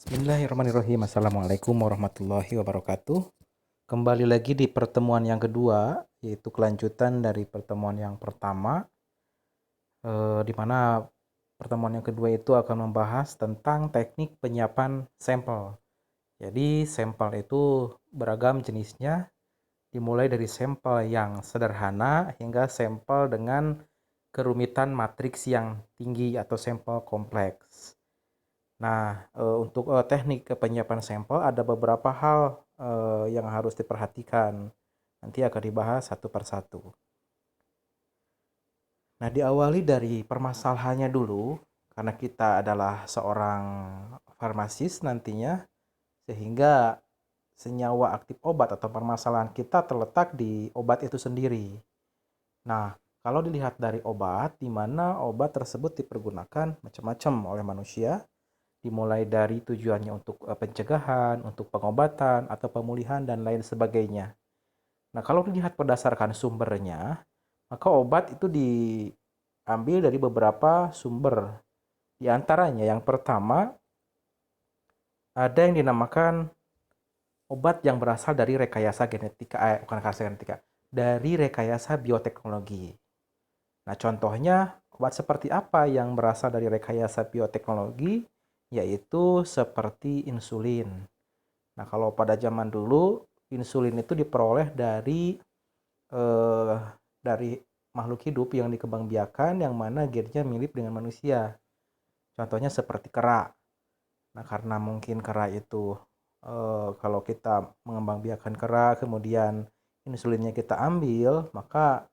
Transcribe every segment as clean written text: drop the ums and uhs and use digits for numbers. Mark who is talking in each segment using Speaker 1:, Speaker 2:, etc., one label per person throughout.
Speaker 1: Bismillahirrahmanirrahim. Assalamualaikum warahmatullahi wabarakatuh. Kembali lagi di pertemuan yang kedua, yaitu kelanjutan dari pertemuan yang pertama, di mana pertemuan yang kedua itu akan membahas tentang teknik penyiapan sampel. Jadi sampel itu beragam jenisnya, dimulai dari sampel yang sederhana hingga sampel dengan kerumitan matriks yang tinggi atau sampel kompleks. Nah, untuk teknik penyiapan sampel ada beberapa hal yang harus diperhatikan. Nanti akan dibahas satu persatu. Nah, diawali dari permasalahannya dulu, karena kita adalah seorang farmasis nantinya, sehingga senyawa aktif obat atau permasalahan kita terletak di obat itu sendiri. Nah, kalau dilihat dari obat, di mana obat tersebut dipergunakan macam-macam oleh manusia, dimulai dari tujuannya untuk pencegahan, untuk pengobatan, atau pemulihan, dan lain sebagainya. Nah, kalau dilihat berdasarkan sumbernya, maka obat itu diambil dari beberapa sumber. Di antaranya, yang pertama, ada yang dinamakan obat yang berasal dari rekayasa genetika, bukan rekayasa genetika, dari rekayasa bioteknologi. Nah, contohnya, obat seperti apa yang berasal dari rekayasa bioteknologi? Yaitu seperti insulin. Nah, kalau pada zaman dulu, insulin itu diperoleh eh, dari makhluk hidup yang dikembangbiakan yang mana gennya mirip dengan manusia. Contohnya seperti kera. Nah, karena mungkin kera itu kalau kita mengembangbiakan kera, kemudian insulinnya kita ambil, maka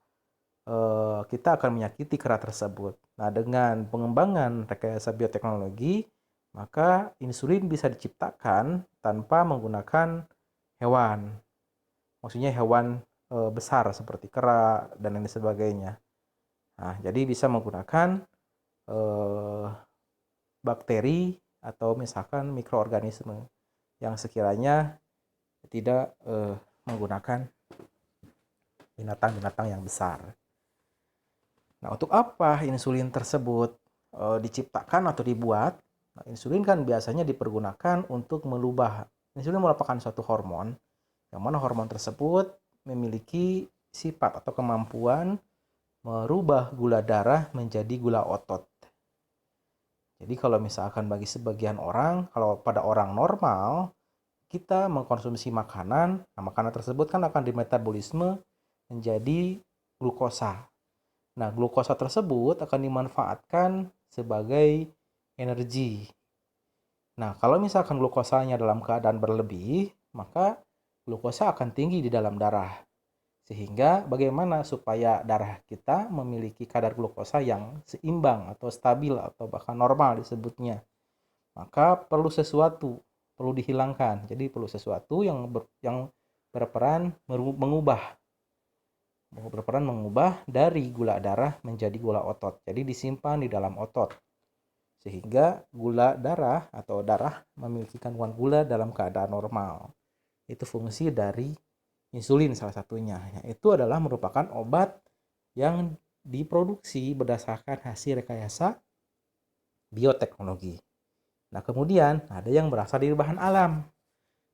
Speaker 1: kita akan menyakiti kera tersebut. Nah, dengan pengembangan rekayasa bioteknologi, maka insulin bisa diciptakan tanpa menggunakan hewan. Maksudnya hewan besar seperti kera dan lain sebagainya. Nah, jadi bisa menggunakan eh, bakteri atau misalkan mikroorganisme yang sekiranya tidak menggunakan binatang-binatang yang besar. Nah, untuk apa insulin tersebut diciptakan atau dibuat? Nah, insulin kan biasanya dipergunakan untuk melubah. Insulin merupakan suatu hormon, yang mana hormon tersebut memiliki sifat atau kemampuan merubah gula darah menjadi gula otot. Jadi kalau misalkan bagi sebagian orang, kalau pada orang normal, kita mengkonsumsi makanan, nah makanan tersebut kan akan dimetabolisme menjadi glukosa. Nah, glukosa tersebut akan dimanfaatkan sebagai energi. Nah, kalau misalkan glukosanya dalam keadaan berlebih, maka glukosa akan tinggi di dalam darah. Sehingga bagaimana supaya darah kita memiliki kadar glukosa yang seimbang atau stabil atau bahkan normal disebutnya. Maka perlu sesuatu, perlu dihilangkan. Jadi perlu sesuatu yang berperan mengubah dari gula darah menjadi gula otot. Jadi disimpan di dalam otot. Sehingga gula darah atau darah memiliki kandungan gula dalam keadaan normal. Itu fungsi dari insulin salah satunya. Itu adalah merupakan obat yang diproduksi berdasarkan hasil rekayasa bioteknologi. Nah, kemudian ada yang berasal dari bahan alam.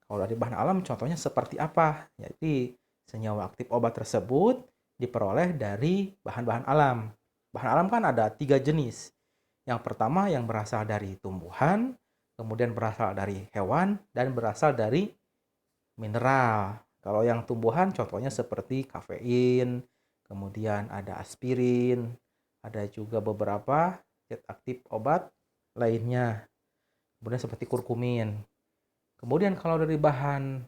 Speaker 1: Kalau dari bahan alam contohnya seperti apa? Yaitu senyawa aktif obat tersebut diperoleh dari bahan-bahan alam. Bahan alam kan ada 3 jenis. Yang pertama yang berasal dari tumbuhan, kemudian berasal dari hewan, dan berasal dari mineral. Kalau yang tumbuhan contohnya seperti kafein, kemudian ada aspirin, ada juga beberapa zat aktif obat lainnya. Kemudian seperti kurkumin. Kemudian kalau dari bahan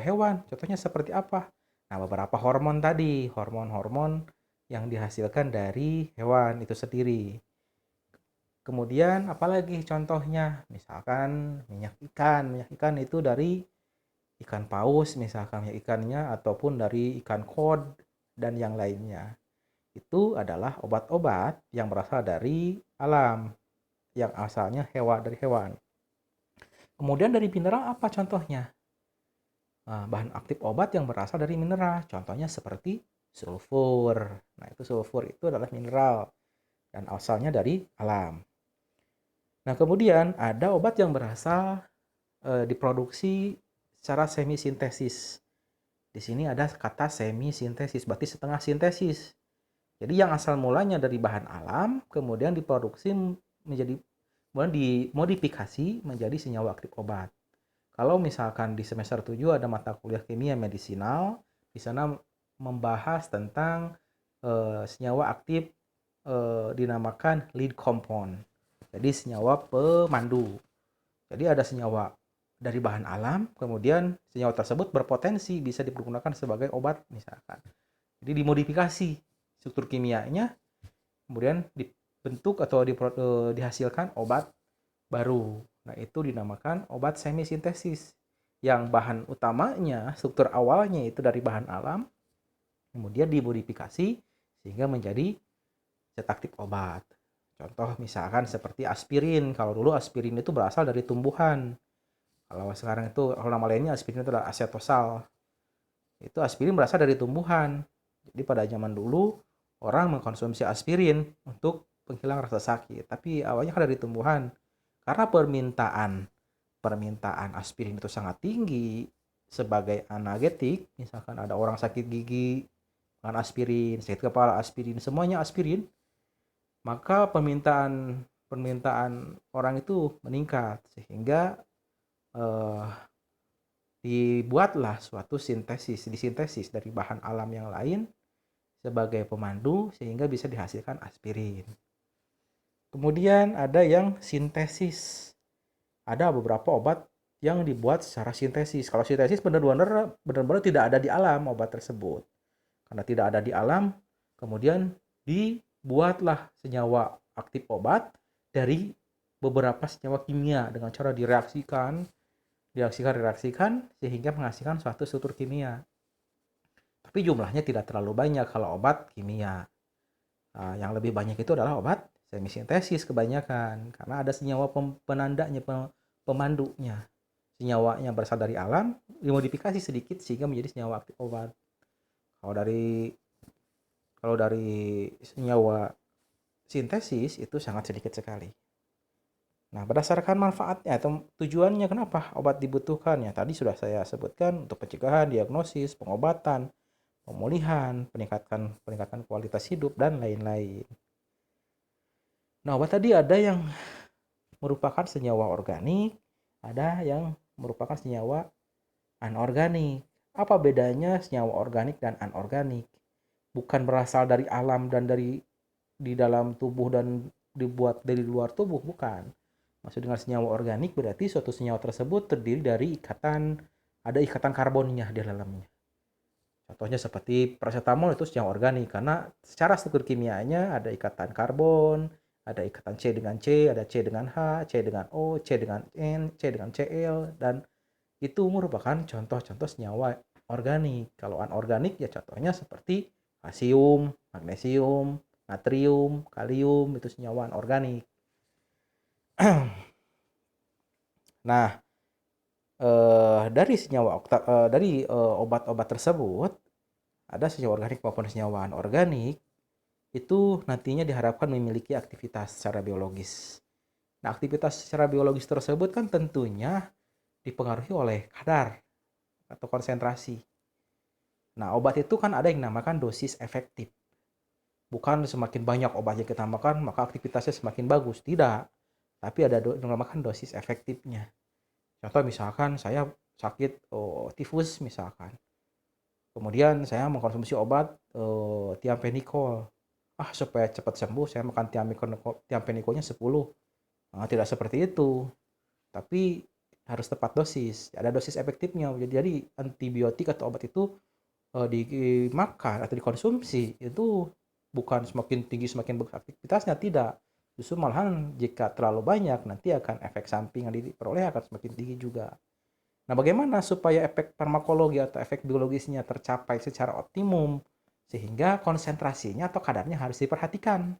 Speaker 1: hewan, contohnya seperti apa? Nah, beberapa hormon tadi, hormon-hormon yang dihasilkan dari hewan itu sendiri. Kemudian apalagi contohnya? Misalkan minyak ikan. Minyak ikan itu dari ikan paus misalkan ya ikannya ataupun dari ikan kod dan yang lainnya. Itu adalah obat-obat yang berasal dari alam, yang asalnya dari hewan. Kemudian dari mineral apa contohnya? Nah, bahan aktif obat yang berasal dari mineral, contohnya seperti sulfur. Nah, itu sulfur itu adalah mineral dan asalnya dari alam. Nah, kemudian ada obat yang berasal diproduksi secara semi-sintesis. Di sini ada kata semi-sintesis, berarti setengah sintesis. Jadi yang asal mulanya dari bahan alam, kemudian diproduksi menjadi, kemudian dimodifikasi menjadi senyawa aktif obat. Kalau misalkan di semester 7 ada mata kuliah kimia medisinal, di sana membahas tentang senyawa aktif dinamakan lead compound. Jadi senyawa pemandu. Jadi ada senyawa dari bahan alam, kemudian senyawa tersebut berpotensi bisa dipergunakan sebagai obat misalkan. Jadi dimodifikasi struktur kimianya, kemudian dibentuk atau dihasilkan obat baru. Nah, itu dinamakan obat semisintesis. Yang bahan utamanya, struktur awalnya itu dari bahan alam, kemudian dimodifikasi sehingga menjadi zat aktif obat. Contoh misalkan seperti aspirin. Kalau dulu aspirin itu berasal dari tumbuhan. Kalau sekarang itu, kalau nama lainnya aspirin itu adalah asetosal. Itu aspirin berasal dari tumbuhan. Jadi pada zaman dulu orang mengkonsumsi aspirin untuk penghilang rasa sakit. Tapi awalnya kan dari tumbuhan. Karena permintaan aspirin itu sangat tinggi sebagai analgetik, misalkan ada orang sakit gigi makan aspirin, sakit kepala aspirin, semuanya aspirin, maka permintaan orang itu meningkat sehingga eh, dibuatlah suatu disintesis dari bahan alam yang lain sebagai pemandu sehingga bisa dihasilkan aspirin. Kemudian ada yang sintesis. Ada beberapa obat yang dibuat secara sintesis. Kalau sintesis benar-benar tidak ada di alam obat tersebut. Karena tidak ada di alam, kemudian dibuatlah senyawa aktif obat dari beberapa senyawa kimia dengan cara direaksikan sehingga menghasilkan suatu struktur kimia. Tapi jumlahnya tidak terlalu banyak kalau obat kimia. Nah, yang lebih banyak itu adalah obat semisintesis kebanyakan karena ada senyawa penandanya, pemandunya. Senyawa yang berasal dari alam dimodifikasi sedikit sehingga menjadi senyawa aktif obat. Kalau dari senyawa sintesis itu sangat sedikit sekali. Nah, berdasarkan manfaatnya atau tujuannya kenapa obat dibutuhkan ya tadi sudah saya sebutkan untuk pencegahan, diagnosis, pengobatan, pemulihan, peningkatan kualitas hidup dan lain-lain. Nah, obat tadi ada yang merupakan senyawa organik, ada yang merupakan senyawa anorganik. Apa bedanya senyawa organik dan anorganik? Bukan berasal dari alam dan dari di dalam tubuh dan dibuat dari luar tubuh, bukan. Maksud dengan senyawa organik berarti suatu senyawa tersebut terdiri dari ada ikatan karbonnya di dalamnya. Contohnya seperti paracetamol itu senyawa organik karena secara struktur kimianya ada ikatan karbon, ada ikatan C dengan C, ada C dengan H, C dengan O, C dengan N, C dengan Cl, dan itu merupakan contoh-contoh senyawa organik. Kalau anorganik ya contohnya seperti kalsium, magnesium, natrium, kalium, itu senyawa anorganik. Nah, dari obat-obat tersebut ada senyawa organik maupun senyawa anorganik itu nantinya diharapkan memiliki aktivitas secara biologis. Nah, aktivitas secara biologis tersebut kan tentunya dipengaruhi oleh kadar atau konsentrasi. Nah, obat itu kan ada yang dinamakan dosis efektif. Bukan semakin banyak obat yang kita makan maka aktivitasnya semakin bagus, tidak. Tapi ada yang dinamakan dosis efektifnya. Contoh misalkan saya sakit tifus misalkan. Kemudian saya mengkonsumsi obat tiampenicol. Supaya cepat sembuh saya makan tiampenicolnya 10. Nah, tidak seperti itu. Tapi harus tepat dosis. Ada dosis efektifnya. Jadi antibiotik atau obat itu dimakan atau dikonsumsi itu bukan semakin tinggi semakin bagus aktivitasnya, tidak. Justru malahan jika terlalu banyak nanti akan efek samping yang diperoleh akan semakin tinggi juga. Nah, bagaimana supaya efek farmakologi atau efek biologisnya tercapai secara optimum sehingga konsentrasinya atau kadarnya harus diperhatikan.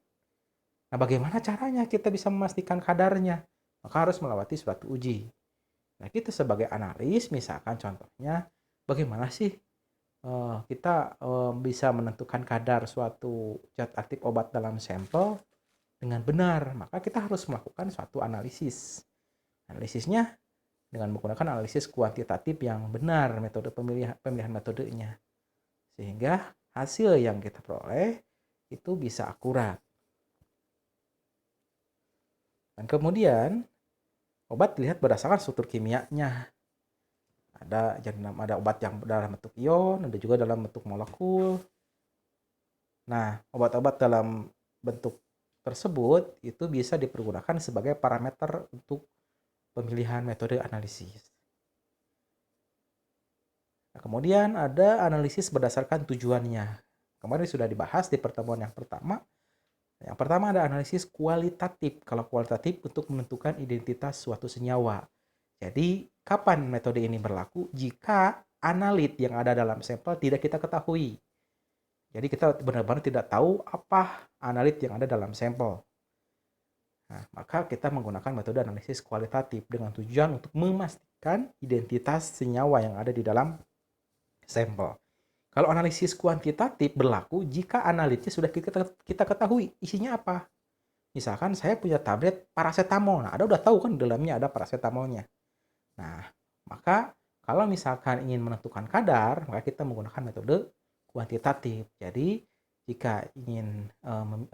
Speaker 1: Nah, bagaimana caranya kita bisa memastikan kadarnya? Maka harus melewati suatu uji. Nah, kita sebagai analis misalkan contohnya bagaimana sih kita bisa menentukan kadar suatu zat aktif obat dalam sampel dengan benar, maka kita harus melakukan suatu analisis. Analisisnya dengan menggunakan analisis kuantitatif yang benar metode pemilihan metodenya. Sehingga hasil yang kita peroleh itu bisa akurat. Dan kemudian obat dilihat berdasarkan struktur kimianya. Ada obat yang dalam bentuk ion, ada juga dalam bentuk molekul. Nah, obat-obat dalam bentuk tersebut itu bisa dipergunakan sebagai parameter untuk pemilihan metode analisis. Nah, kemudian ada analisis berdasarkan tujuannya. Kemarin sudah dibahas di pertemuan yang pertama. Yang pertama ada analisis kualitatif. Kalau kualitatif untuk menentukan identitas suatu senyawa. Jadi, kapan metode ini berlaku? Jika analit yang ada dalam sampel tidak kita ketahui. Jadi kita benar-benar tidak tahu apa analit yang ada dalam sampel. Nah, maka kita menggunakan metode analisis kualitatif dengan tujuan untuk memastikan identitas senyawa yang ada di dalam sampel. Kalau analisis kuantitatif berlaku jika analitnya sudah kita ketahui isinya apa. Misalkan saya punya tablet paracetamol. Nah, udah tahu kan di dalamnya ada paracetamolnya. Nah, maka kalau misalkan ingin menentukan kadar, maka kita menggunakan metode kuantitatif. Jadi, jika ingin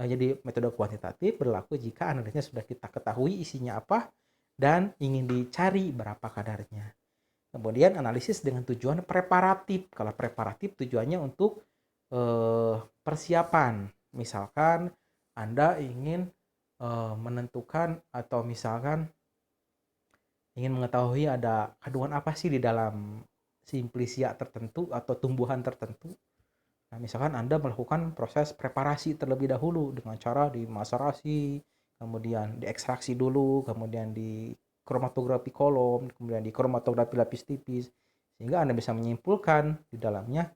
Speaker 1: jadi metode kuantitatif berlaku jika analisnya sudah kita ketahui isinya apa dan ingin dicari berapa kadarnya. Kemudian analisis dengan tujuan preparatif. Kalau preparatif tujuannya untuk persiapan. Misalkan Anda ingin menentukan atau misalkan ingin mengetahui ada kandungan apa sih di dalam simplisia tertentu atau tumbuhan tertentu. Nah, misalkan Anda melakukan proses preparasi terlebih dahulu dengan cara dimaserasi, kemudian diekstraksi dulu, kemudian di kromatografi kolom, kemudian di kromatografi lapis tipis, sehingga Anda bisa menyimpulkan di dalamnya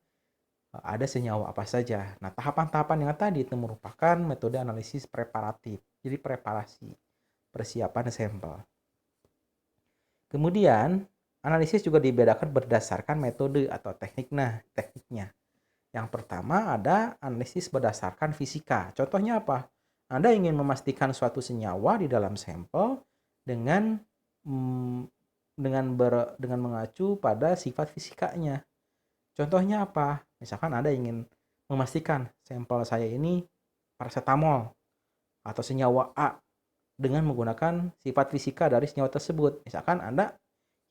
Speaker 1: ada senyawa apa saja. Nah, tahapan-tahapan yang tadi itu merupakan metode analisis preparatif. Jadi preparasi, persiapan sampel. Kemudian, analisis juga dibedakan berdasarkan metode atau tekniknya. Yang pertama ada analisis berdasarkan fisika. Contohnya apa? Anda ingin memastikan suatu senyawa di dalam sampel dengan mengacu pada sifat fisikanya. Contohnya apa? Misalkan Anda ingin memastikan sampel saya ini paracetamol atau senyawa A dengan menggunakan sifat fisika dari senyawa tersebut. Misalkan Anda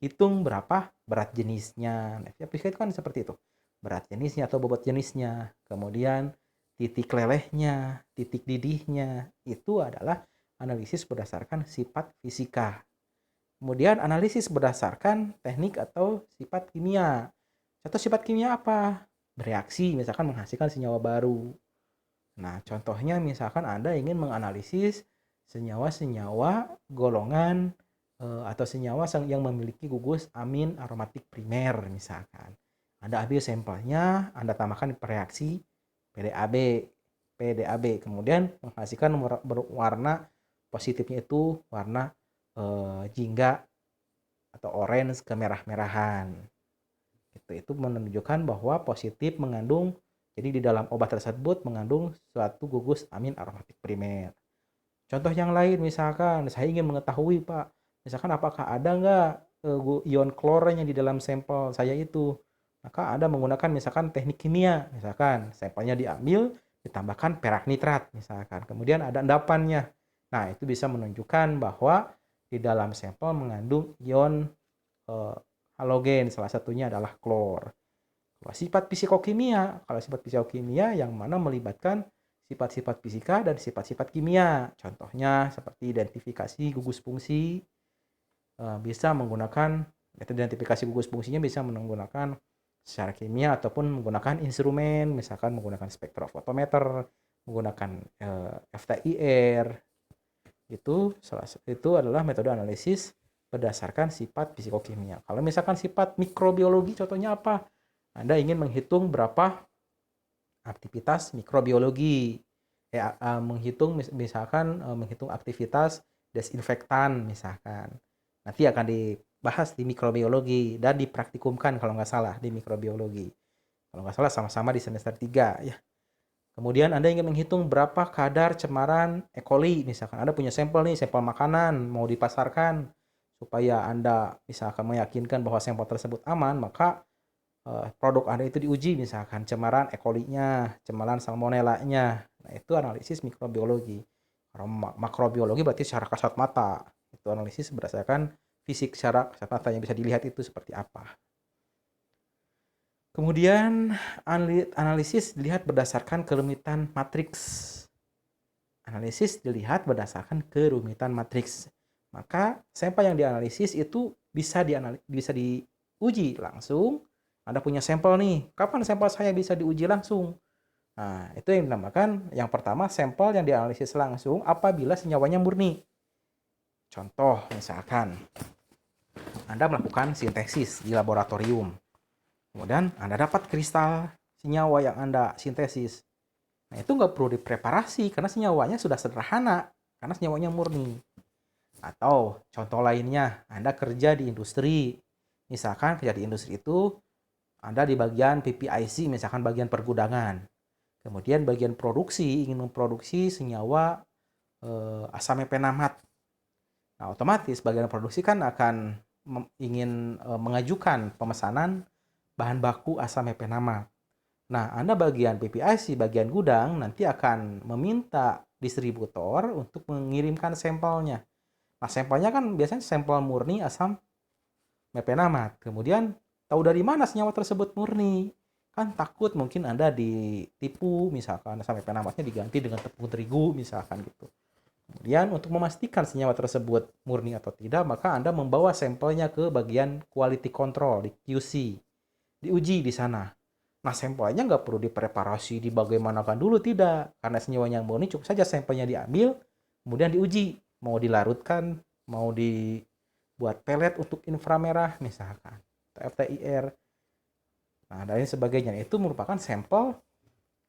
Speaker 1: hitung berapa berat jenisnya. Nah, fisika itu kan seperti itu. Berat jenisnya atau bobot jenisnya. Kemudian titik lelehnya, titik didihnya. Itu adalah analisis berdasarkan sifat fisika. Kemudian analisis berdasarkan teknik atau sifat kimia. Contoh sifat kimia apa? Bereaksi, misalkan menghasilkan senyawa baru. Nah, contohnya misalkan Anda ingin menganalisis senyawa-senyawa golongan atau senyawa yang memiliki gugus amin aromatik primer misalkan. Anda ambil sampelnya, Anda tambahkan reaksi PDAB, kemudian menghasilkan warna positifnya itu warna jingga atau orange kemerah-merahan. Itu menunjukkan bahwa positif mengandung, jadi di dalam obat tersebut mengandung suatu gugus amin aromatik primer. Contoh yang lain misalkan saya ingin mengetahui Pak, misalkan apakah ada nggak ion klornya di dalam sampel saya itu. Maka Anda menggunakan misalkan teknik kimia, misalkan sampelnya diambil, ditambahkan perak nitrat misalkan. Kemudian ada endapannya. Nah, itu bisa menunjukkan bahwa di dalam sampel mengandung ion halogen, salah satunya adalah klor. Kalau sifat fisikokimia yang mana melibatkan sifat-sifat fisika dan sifat-sifat kimia. Contohnya seperti identifikasi gugus fungsi, bisa menggunakan metode identifikasi gugus fungsinya bisa menggunakan secara kimia ataupun menggunakan instrumen, misalkan menggunakan spektrofotometer, menggunakan FTIR. Itu adalah metode analisis berdasarkan sifat fisikokimia. Kalau misalkan sifat mikrobiologi, contohnya apa? Anda ingin menghitung berapa aktivitas mikrobiologi, menghitung aktivitas desinfektan misalkan. Nanti akan dibahas di mikrobiologi dan dipraktikumkan kalau nggak salah di mikrobiologi. Kalau nggak salah sama-sama di semester 3 ya. Kemudian Anda ingin menghitung berapa kadar cemaran E. coli misalkan. Anda punya sampel nih, sampel makanan mau dipasarkan Supaya Anda misalkan meyakinkan bahwa sampel tersebut aman, maka produk Anda itu diuji, misalkan cemaran E. coli-nya, cemaran salmonella-nya. Nah, itu analisis mikrobiologi. Kalau makrobiologi berarti secara kasat mata. Itu analisis berdasarkan fisik secara kasat mata yang bisa dilihat itu seperti apa. Kemudian analisis dilihat berdasarkan kerumitan matriks. Analisis dilihat berdasarkan kerumitan matriks. Maka sampel yang dianalisis itu bisa diuji langsung. Anda punya sampel nih, kapan sampel saya bisa diuji langsung? Nah, itu yang dinamakan yang pertama sampel yang dianalisis langsung apabila senyawanya murni. Contoh, misalkan Anda melakukan sintesis di laboratorium. Kemudian Anda dapat kristal senyawa yang Anda sintesis. Nah, itu nggak perlu dipreparasi karena senyawanya sudah sederhana, karena senyawanya murni. Atau contoh lainnya, Anda kerja di industri. Misalkan kerja di industri itu, Anda di bagian PPIC, misalkan bagian pergudangan. Kemudian bagian produksi ingin memproduksi senyawa asam mepenamat. Nah, otomatis bagian produksi kan akan ingin mengajukan pemesanan bahan baku asam mepenamat. Nah, Anda bagian PPIC, bagian gudang, nanti akan meminta distributor untuk mengirimkan sampelnya. Nah, sampelnya kan biasanya sampel murni asam mepenamat. Kemudian, tahu dari mana senyawa tersebut murni? Kan takut mungkin Anda ditipu, misalkan asam mepenamatnya diganti dengan tepung terigu, misalkan gitu. Kemudian, untuk memastikan senyawa tersebut murni atau tidak, maka Anda membawa sampelnya ke bagian quality control, di QC. Diuji di sana. Nah, sampelnya nggak perlu dipreparasi, dibagaimanakan dulu, tidak. Karena senyawanya yang murni, cukup saja sampelnya diambil, kemudian diuji. Mau dilarutkan, mau dibuat pelet untuk inframerah, misalkan. FTIR. Nah, dan sebagainya. Itu merupakan sampel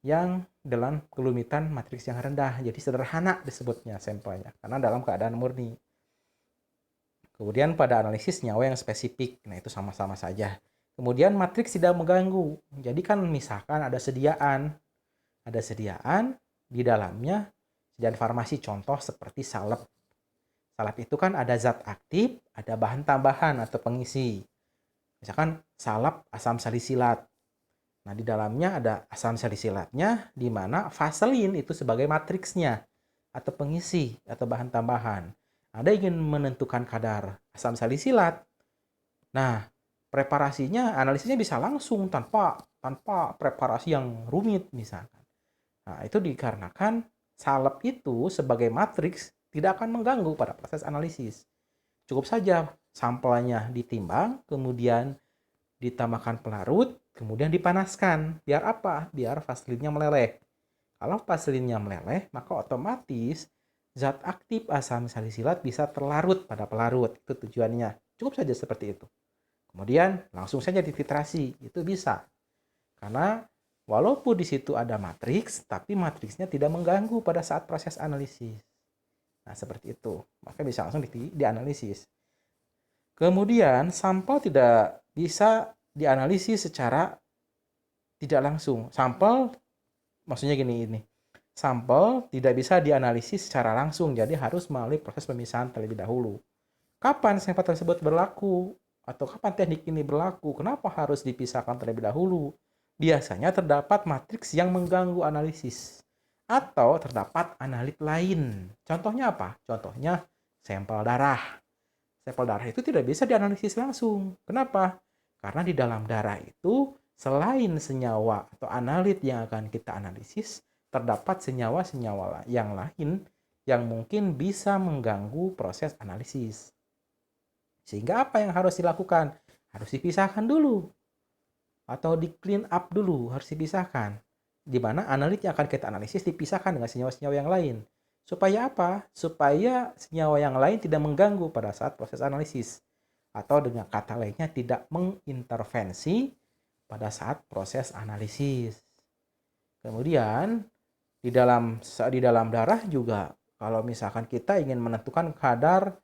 Speaker 1: yang dalam kerumitan matriks yang rendah. Jadi sederhana disebutnya sampelnya, karena dalam keadaan murni. Kemudian pada analisis senyawa yang spesifik. Nah, itu sama-sama saja. Kemudian matriks tidak mengganggu. Jadi kan misalkan ada sediaan di dalamnya sediaan farmasi, contoh seperti salep. Salep itu kan ada zat aktif, ada bahan tambahan atau pengisi. Misalkan salep asam salisilat. Nah, di dalamnya ada asam salisilatnya, di mana vaselin itu sebagai matriksnya atau pengisi atau bahan tambahan. Anda ingin menentukan kadar asam salisilat. Nah, preparasinya, analisisnya bisa langsung tanpa preparasi yang rumit misalkan. Nah, itu dikarenakan salep itu sebagai matriks tidak akan mengganggu pada proses analisis. Cukup saja sampelnya ditimbang, kemudian ditambahkan pelarut, kemudian dipanaskan. Biar apa? Biar vaselinnya meleleh. Kalau vaselinnya meleleh, maka otomatis zat aktif asam salisilat bisa terlarut pada pelarut. Itu tujuannya. Cukup saja seperti itu. Kemudian langsung saja difiltrasi. Itu bisa. Karena walaupun di situ ada matriks, tapi matriksnya tidak mengganggu pada saat proses analisis. Nah, seperti itu. Maka bisa langsung dianalisis. Kemudian, sampel tidak bisa dianalisis secara tidak langsung. Sampel, maksudnya gini. Sampel tidak bisa dianalisis secara langsung, jadi harus melalui proses pemisahan terlebih dahulu. Kapan sampel tersebut berlaku? Atau kapan teknik ini berlaku? Kenapa harus dipisahkan terlebih dahulu? Biasanya terdapat matriks yang mengganggu analisis. Atau terdapat analit lain. Contohnya apa? Contohnya sampel darah. Sampel darah itu tidak bisa dianalisis langsung. Kenapa? Karena di dalam darah itu selain senyawa atau analit yang akan kita analisis, terdapat senyawa-senyawa yang lain yang mungkin bisa mengganggu proses analisis. Sehingga apa yang harus dilakukan? Harus dipisahkan dulu. Atau di clean up dulu, harus dipisahkan. Di mana analit yang akan kita analisis dipisahkan dengan senyawa-senyawa yang lain. Supaya apa? Supaya senyawa yang lain tidak mengganggu pada saat proses analisis. Atau dengan kata lainnya tidak mengintervensi pada saat proses analisis. Kemudian di dalam darah juga, kalau misalkan kita ingin menentukan kadar,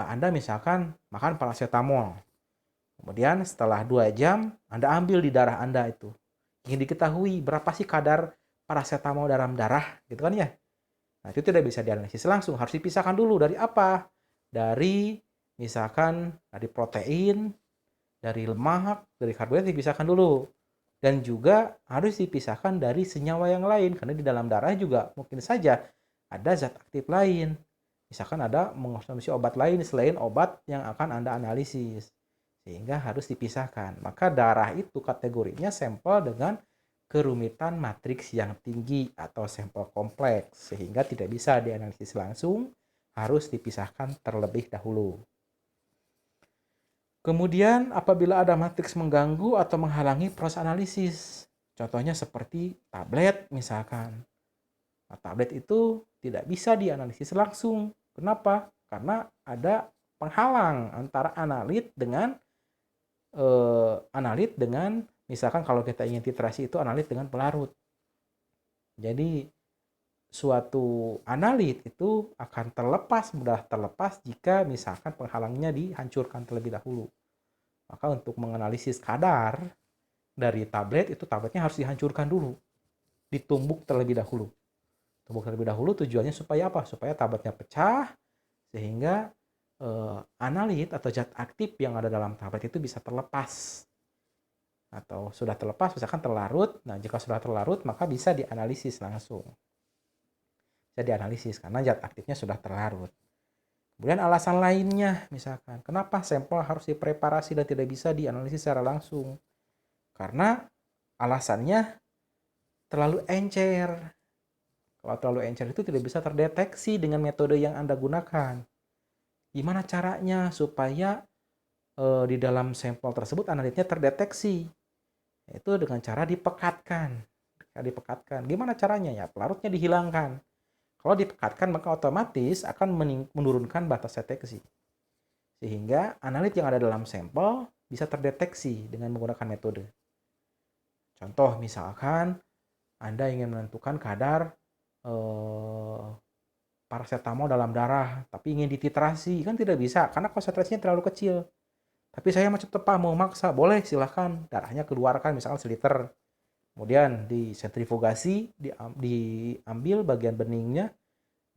Speaker 1: Anda misalkan makan paracetamol. Kemudian setelah 2 jam Anda ambil di darah Anda itu. Ingin diketahui berapa sih kadar paracetamol dalam darah, gitu kan ya. Nah, itu tidak bisa dianalisis langsung, harus dipisahkan dulu dari apa? dari misalkan dari protein, dari lemak, dari karbohidrat dipisahkan dulu. Dan juga harus dipisahkan dari senyawa yang lain, karena di dalam darah juga mungkin saja ada zat aktif lain. Misalkan ada mengkonsumsi obat lain selain obat yang akan Anda analisis. Sehingga harus dipisahkan. Maka darah itu kategorinya sampel dengan kerumitan matriks yang tinggi atau sampel kompleks. Sehingga tidak bisa dianalisis langsung, harus dipisahkan terlebih dahulu. Kemudian apabila ada matriks mengganggu atau menghalangi proses analisis, contohnya seperti tablet misalkan. Nah, tablet itu tidak bisa dianalisis langsung. Kenapa? Karena ada penghalang antara analit dengan misalkan kalau kita ingin titrasi itu analit dengan pelarut. Jadi suatu analit itu akan mudah terlepas jika misalkan penghalangnya dihancurkan terlebih dahulu. Maka untuk menganalisis kadar dari tablet, itu tabletnya harus dihancurkan dulu, ditumbuk terlebih dahulu. Tumbuk terlebih dahulu tujuannya supaya apa? Supaya tabletnya pecah, sehingga analit atau zat aktif yang ada dalam tablet itu bisa terlepas. Atau sudah terlepas, misalkan terlarut. Nah, jika sudah terlarut, maka bisa dianalisis langsung. Bisa dianalisis karena zat aktifnya sudah terlarut. Kemudian alasan lainnya, misalkan, kenapa sampel harus dipreparasi dan tidak bisa dianalisis secara langsung? Karena alasannya terlalu encer. Kalau terlalu encer itu tidak bisa terdeteksi dengan metode yang Anda gunakan. Gimana caranya supaya di dalam sampel tersebut analitnya terdeteksi? Itu dengan cara dipekatkan. Gimana caranya? Ya, pelarutnya dihilangkan. Kalau dipekatkan maka otomatis akan menurunkan batas deteksi. Sehingga analit yang ada dalam sampel bisa terdeteksi dengan menggunakan metode. Contoh misalkan Anda ingin menentukan kadar paracetamol dalam darah, tapi ingin dititrasi, kan tidak bisa karena konsentrasinya terlalu kecil. Tapi saya macam tepa mau maksa, boleh silahkan, darahnya keluarkan misalkan seliter. Kemudian disentrifugasi, diambil bagian beningnya.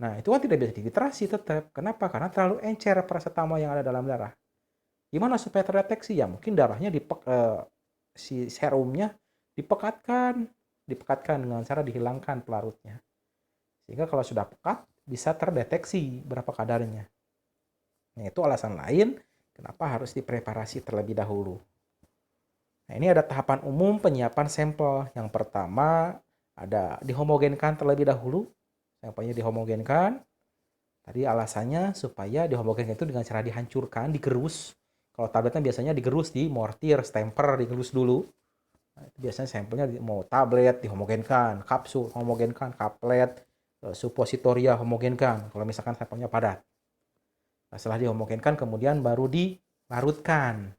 Speaker 1: Nah, itu kan tidak bisa dititrasi tetap. Kenapa? Karena terlalu encer paracetamol yang ada dalam darah. Gimana supaya terdeteksi? Ya mungkin darahnya si serumnya dipekatkan dengan cara dihilangkan pelarutnya. Sehingga kalau sudah pekat, bisa terdeteksi berapa kadarnya. Nah, itu alasan lain kenapa harus dipreparasi terlebih dahulu. Nah, ini ada tahapan umum penyiapan sampel. Yang pertama ada dihomogenkan terlebih dahulu. Sampelnya dihomogenkan. Tadi alasannya supaya dihomogenkan itu dengan cara dihancurkan, digerus. Kalau tabletnya biasanya digerus di mortir, stamper, digerus dulu. Nah, itu biasanya sampelnya mau tablet dihomogenkan, kapsul homogenkan, kaplet, supositoria homogenkan. Kalau misalkan sampelnya padat. Nah, setelah dihomogenkan kemudian baru dilarutkan.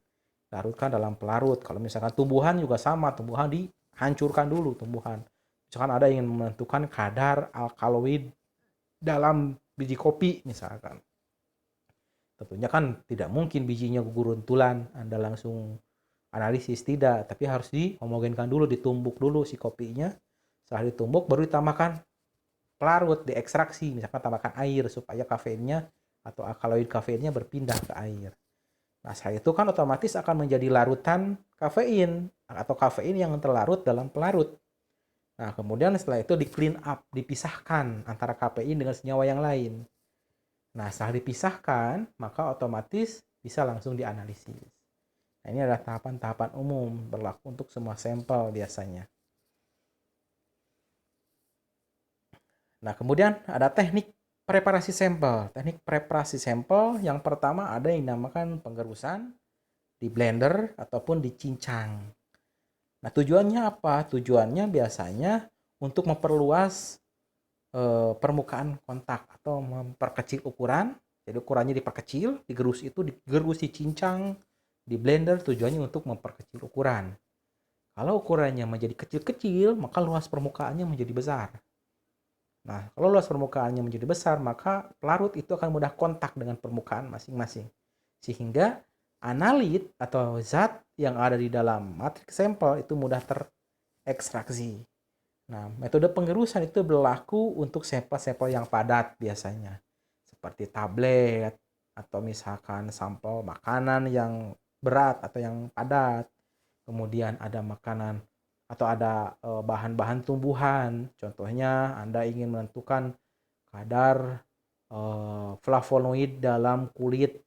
Speaker 1: Larutkan dalam pelarut. Kalau misalkan tumbuhan juga sama, tumbuhan dihancurkan dulu tumbuhan. Misalkan ada ingin menentukan kadar alkaloid dalam biji kopi misalkan. Tentunya kan tidak mungkin bijinya guruntulan Anda langsung analisis, tidak, tapi harus dihomogenkan dulu, ditumbuk dulu si kopinya. Setelah ditumbuk baru ditambahkan pelarut, diekstraksi, misalkan tambahkan air supaya kafeinnya atau alkaloid kafeinnya berpindah ke air. Nah, setelah itu kan otomatis akan menjadi larutan kafein atau kafein yang terlarut dalam pelarut. Nah, kemudian setelah itu di clean up, dipisahkan antara kafein dengan senyawa yang lain. Nah, setelah dipisahkan, maka otomatis bisa langsung dianalisis. Nah, ini adalah tahapan-tahapan umum berlaku untuk semua sampel biasanya. Nah, kemudian ada teknik preparasi sampel. Teknik preparasi sampel yang pertama ada yang dinamakan penggerusan di blender ataupun dicincang. Nah, tujuannya apa? Tujuannya biasanya untuk memperluas permukaan kontak atau memperkecil ukuran. Jadi ukurannya diperkecil, digerus, dicincang, di blender tujuannya untuk memperkecil ukuran. Kalau ukurannya menjadi kecil-kecil, maka luas permukaannya menjadi besar. Nah, kalau luas permukaannya menjadi besar, maka pelarut itu akan mudah kontak dengan permukaan masing-masing. Sehingga analit atau zat yang ada di dalam matriks sampel itu mudah terekstraksi. Nah, metode penggerusan itu berlaku untuk sampel-sampel yang padat biasanya. Seperti tablet, atau misalkan sampel makanan yang berat atau yang padat. Kemudian ada makanan atau ada bahan-bahan tumbuhan. Contohnya Anda ingin menentukan kadar flavonoid dalam kulit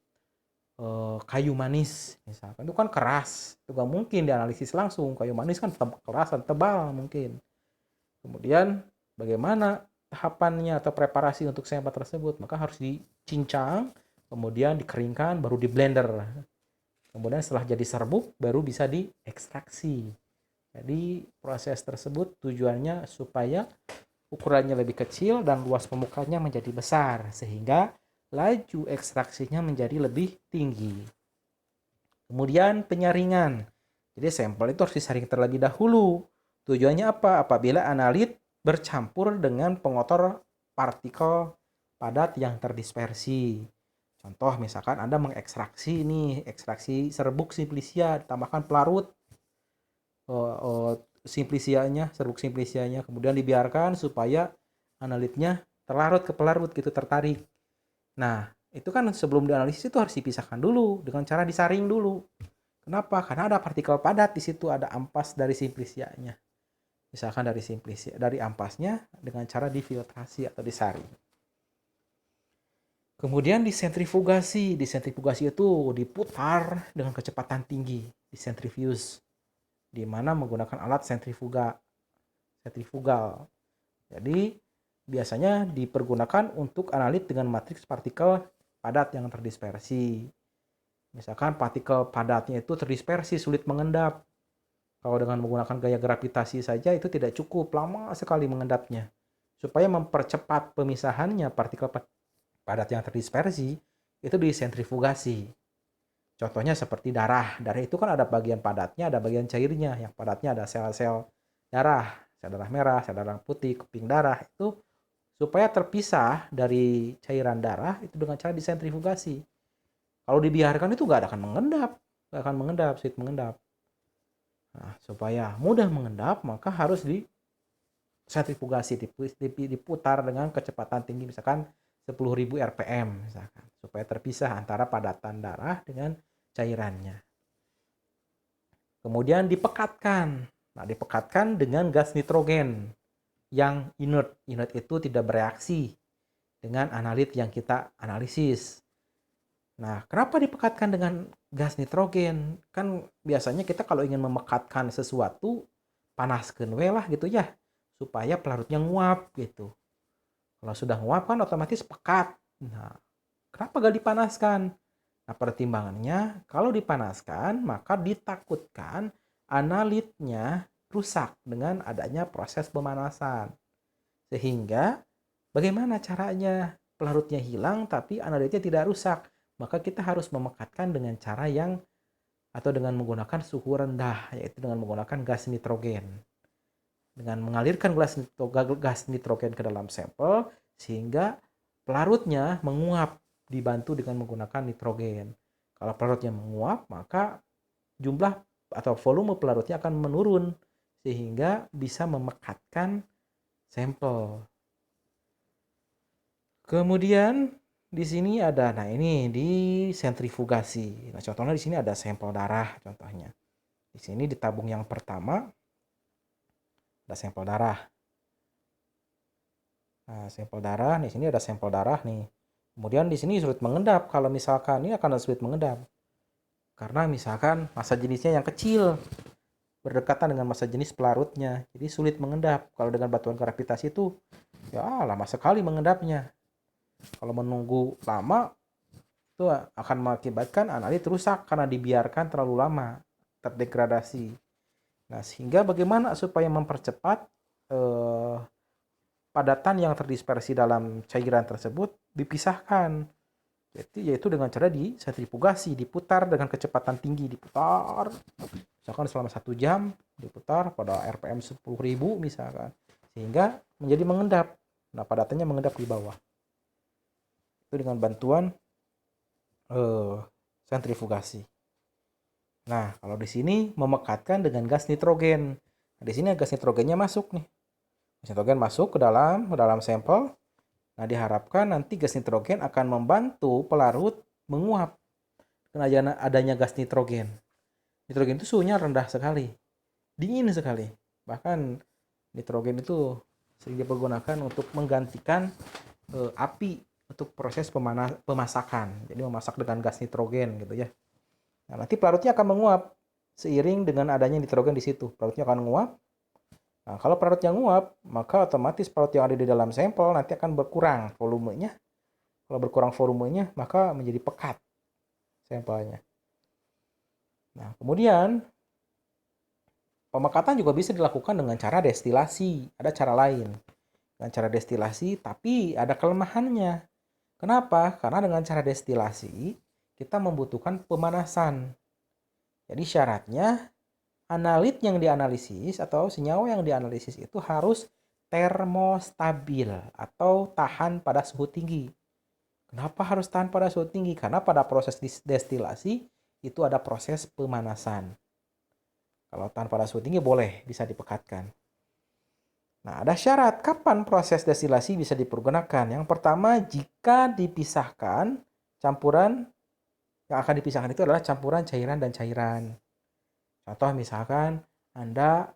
Speaker 1: kayu manis misalkan, itu kan keras, itu gak mungkin dianalisis langsung. Kayu manis kan keras dan tebal mungkin. Kemudian bagaimana tahapannya atau preparasi untuk sampel tersebut? Maka harus dicincang, kemudian dikeringkan, baru di blender. Kemudian setelah jadi serbuk baru bisa diekstraksi. Jadi proses tersebut tujuannya supaya ukurannya lebih kecil dan luas pemukanya menjadi besar, sehingga laju ekstraksinya menjadi lebih tinggi. Kemudian penyaringan. Jadi sampel itu harus disaring terlebih dahulu. Tujuannya apa? Apabila analit bercampur dengan pengotor partikel padat yang terdispersi. Contoh misalkan Anda mengekstraksi ekstraksi serbuk simplicia, ditambahkan pelarut simplicianya, serbuk simplicianya, kemudian dibiarkan supaya analitnya terlarut ke pelarut gitu, tertarik. Nah, itu kan sebelum dianalisis itu harus dipisahkan dulu dengan cara disaring dulu. Kenapa? Karena ada partikel padat di situ, ada ampas dari simplicianya. Misalkan dari ampasnya dengan cara difiltrasi atau disaring. Kemudian disentrifugasi. Disentrifugasi itu diputar dengan kecepatan tinggi, disentrifuge, di mana menggunakan alat sentrifugal. Jadi biasanya dipergunakan untuk analit dengan matriks partikel padat yang terdispersi. Misalkan partikel padatnya itu terdispersi, sulit mengendap. Kalau dengan menggunakan gaya gravitasi saja itu tidak cukup, lama sekali mengendapnya. Supaya mempercepat pemisahannya partikel padat yang terdispersi, itu disentrifugasi. Contohnya seperti darah. Darah itu kan ada bagian padatnya, ada bagian cairnya. Yang padatnya ada sel-sel darah, sel darah merah, sel darah putih, keping darah. Itu supaya terpisah dari cairan darah itu dengan cara disentrifugasi. Kalau dibiarkan itu nggak akan mengendap, sulit mengendap. Nah, supaya mudah mengendap maka harus disentrifugasi, diputar dengan kecepatan tinggi, misalkan 10.000 rpm misalkan, supaya terpisah antara padatan darah dengan cairannya. Kemudian dipekatkan. Nah, dipekatkan dengan gas nitrogen yang inert. Inert itu tidak bereaksi dengan analit yang kita analisis. Nah, kenapa dipekatkan dengan gas nitrogen? Kan biasanya kita kalau ingin memekatkan sesuatu, panaskan we lah gitu ya, supaya pelarutnya nguap gitu. Kalau sudah nguap kan otomatis pekat. Nah, kenapa gak dipanaskan? Nah, pertimbangannya kalau dipanaskan maka ditakutkan analitnya rusak dengan adanya proses pemanasan. Sehingga bagaimana caranya pelarutnya hilang tapi analitnya tidak rusak? Maka kita harus memekatkan dengan cara yang atau dengan menggunakan suhu rendah, yaitu dengan menggunakan gas nitrogen. Dengan mengalirkan gas nitrogen ke dalam sampel sehingga pelarutnya menguap dibantu dengan menggunakan nitrogen. Kalau pelarutnya menguap, maka jumlah atau volume pelarutnya akan menurun sehingga bisa memekatkan sampel. Kemudian di sini ada, nah ini di sentrifugasi. Nah, contohnya di sini ada sampel darah contohnya. Di sini di tabung yang pertama ada sampel darah. Nah, sampel darah, di sini ada sampel darah nih. Kemudian di sini sulit mengendap. Kalau misalkan ini akan sulit mengendap. Karena misalkan massa jenisnya yang kecil berdekatan dengan massa jenis pelarutnya. Jadi sulit mengendap. Kalau dengan batuan gravitasi itu ya lama sekali mengendapnya. Kalau menunggu lama itu akan mengakibatkan analit rusak karena dibiarkan terlalu lama, terdegradasi. Nah, sehingga bagaimana supaya mempercepat padatan yang terdispersi dalam cairan tersebut dipisahkan. Jadi yaitu dengan cara disentrifugasi, diputar dengan kecepatan tinggi, diputar. Misalkan selama 1 jam diputar pada RPM 10.000 misalkan. Sehingga menjadi mengendap. Nah, padatannya mengendap di bawah. Itu dengan bantuan sentrifugasi. Nah, kalau di sini memekatkan dengan gas nitrogen. Nah, di sini gas nitrogennya masuk nih. Gas nitrogen masuk ke dalam sampel. Nah, diharapkan nanti gas nitrogen akan membantu pelarut menguap karena adanya gas nitrogen. Nitrogen itu suhunya rendah sekali, dingin sekali. Bahkan nitrogen itu sering dipergunakan untuk menggantikan api untuk proses pemasakan. Jadi memasak dengan gas nitrogen gitu ya. Nah, nanti pelarutnya akan menguap seiring dengan adanya nitrogen di situ. Pelarutnya akan menguap. Nah, kalau pelarutnya menguap, maka otomatis pelarut yang ada di dalam sampel nanti akan berkurang volumenya. Kalau berkurang volumenya, maka menjadi pekat sampelnya. Nah, kemudian pemekatan juga bisa dilakukan dengan cara destilasi. Ada cara lain. Dengan cara destilasi, tapi ada kelemahannya. Kenapa? Karena dengan cara destilasi, kita membutuhkan pemanasan. Jadi syaratnya, analit yang dianalisis atau senyawa yang dianalisis itu harus termostabil atau tahan pada suhu tinggi. Kenapa harus tahan pada suhu tinggi? Karena pada proses destilasi itu ada proses pemanasan. Kalau tahan pada suhu tinggi boleh, bisa dipekatkan. Nah, ada syarat kapan proses destilasi bisa dipergunakan. Yang pertama, jika dipisahkan, campuran yang akan dipisahkan itu adalah campuran cairan dan cairan. Contoh misalkan Anda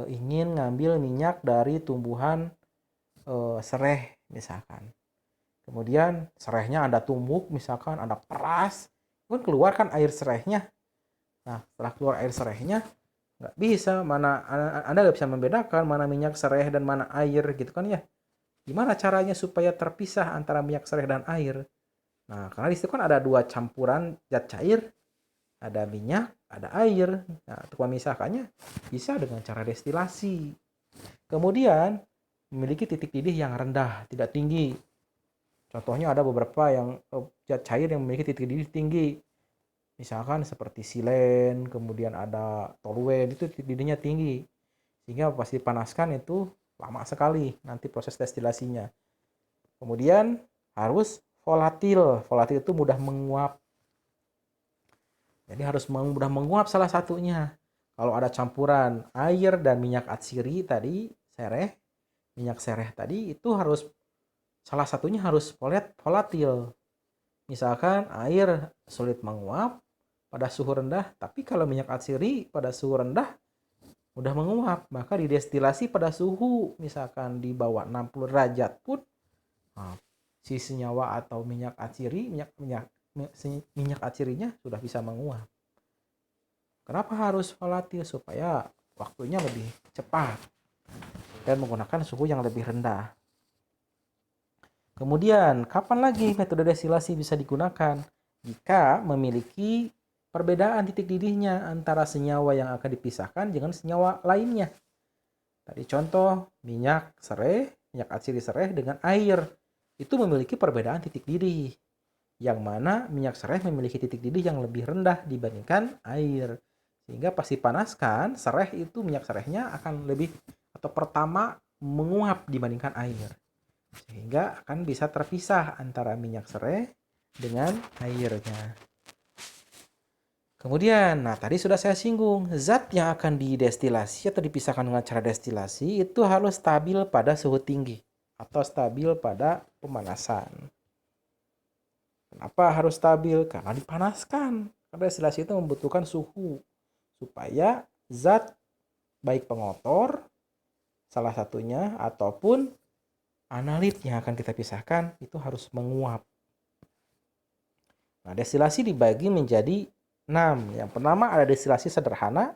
Speaker 1: ingin ngambil minyak dari tumbuhan sereh misalkan. Kemudian serehnya Anda tumbuk misalkan, Anda peras, kan keluar kan air serehnya. Nah, setelah keluar air serehnya, nggak bisa, mana Anda nggak bisa membedakan mana minyak sereh dan mana air gitu kan ya. Gimana caranya supaya terpisah antara minyak sereh dan air? Nah, karena di situ kan ada dua campuran zat cair, ada minyak, ada air. Nah, untuk memisahkannya bisa dengan cara destilasi. Kemudian, memiliki titik didih yang rendah, tidak tinggi. Contohnya ada beberapa yang zat cair yang memiliki titik didih tinggi. Misalkan seperti silen, kemudian ada toluen, itu titik didihnya tinggi. Sehingga pas dipanaskan itu lama sekali nanti proses destilasinya. Kemudian harus volatil. Volatil itu mudah menguap. Jadi harus mudah menguap salah satunya. Kalau ada campuran air dan minyak atsiri tadi, sereh, minyak sereh tadi itu harus salah satunya harus volatil. Misalkan air sulit menguap pada suhu rendah, tapi kalau minyak atsiri pada suhu rendah mudah menguap, maka didestilasi pada suhu misalkan di bawah 60 derajat pun si senyawa atau minyak atsiri, minyak atsirinya sudah bisa menguap. Kenapa harus volatil? Supaya waktunya lebih cepat dan menggunakan suhu yang lebih rendah. Kemudian, kapan lagi metode destilasi bisa digunakan? Jika memiliki perbedaan titik didihnya antara senyawa yang akan dipisahkan dengan senyawa lainnya. Tadi contoh, minyak sereh, minyak atsiri sereh dengan air. Itu memiliki perbedaan titik didih. Yang mana minyak sereh memiliki titik didih yang lebih rendah dibandingkan air. Sehingga pas dipanaskan, sereh itu minyak serehnya akan lebih atau pertama menguap dibandingkan air. Sehingga akan bisa terpisah antara minyak sereh dengan airnya. Kemudian, nah tadi sudah saya singgung, zat yang akan didestilasi atau dipisahkan dengan cara destilasi itu harus stabil pada suhu tinggi atau stabil pada pemanasan. Kenapa harus stabil? Karena dipanaskan. Karena destilasi itu membutuhkan suhu supaya zat baik pengotor salah satunya ataupun analit yang akan kita pisahkan itu harus menguap. Nah, destilasi dibagi menjadi 6. Yang pertama ada destilasi sederhana,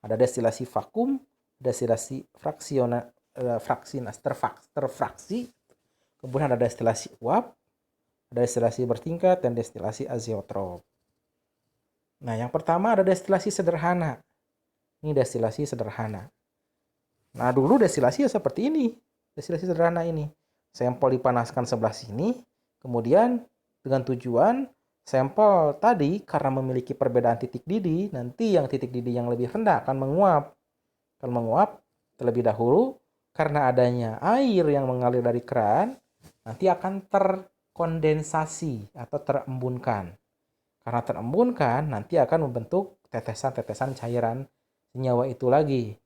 Speaker 1: ada destilasi vakum, destilasi terfraksi, kemudian ada destilasi uap, ada destilasi bertingkat, dan destilasi azeotrop. Nah, yang pertama ada destilasi sederhana. Ini destilasi sederhana. Nah, dulu destilasi ya seperti ini. Destilasi sederhana ini. Sampel dipanaskan sebelah sini, kemudian dengan tujuan sampel tadi karena memiliki perbedaan titik didih, nanti yang titik didih yang lebih rendah akan menguap. Akan menguap terlebih dahulu karena adanya air yang mengalir dari keran, nanti akan terkondensasi atau terembunkan. Karena terembunkan, nanti akan membentuk tetesan-tetesan cairan senyawa itu lagi.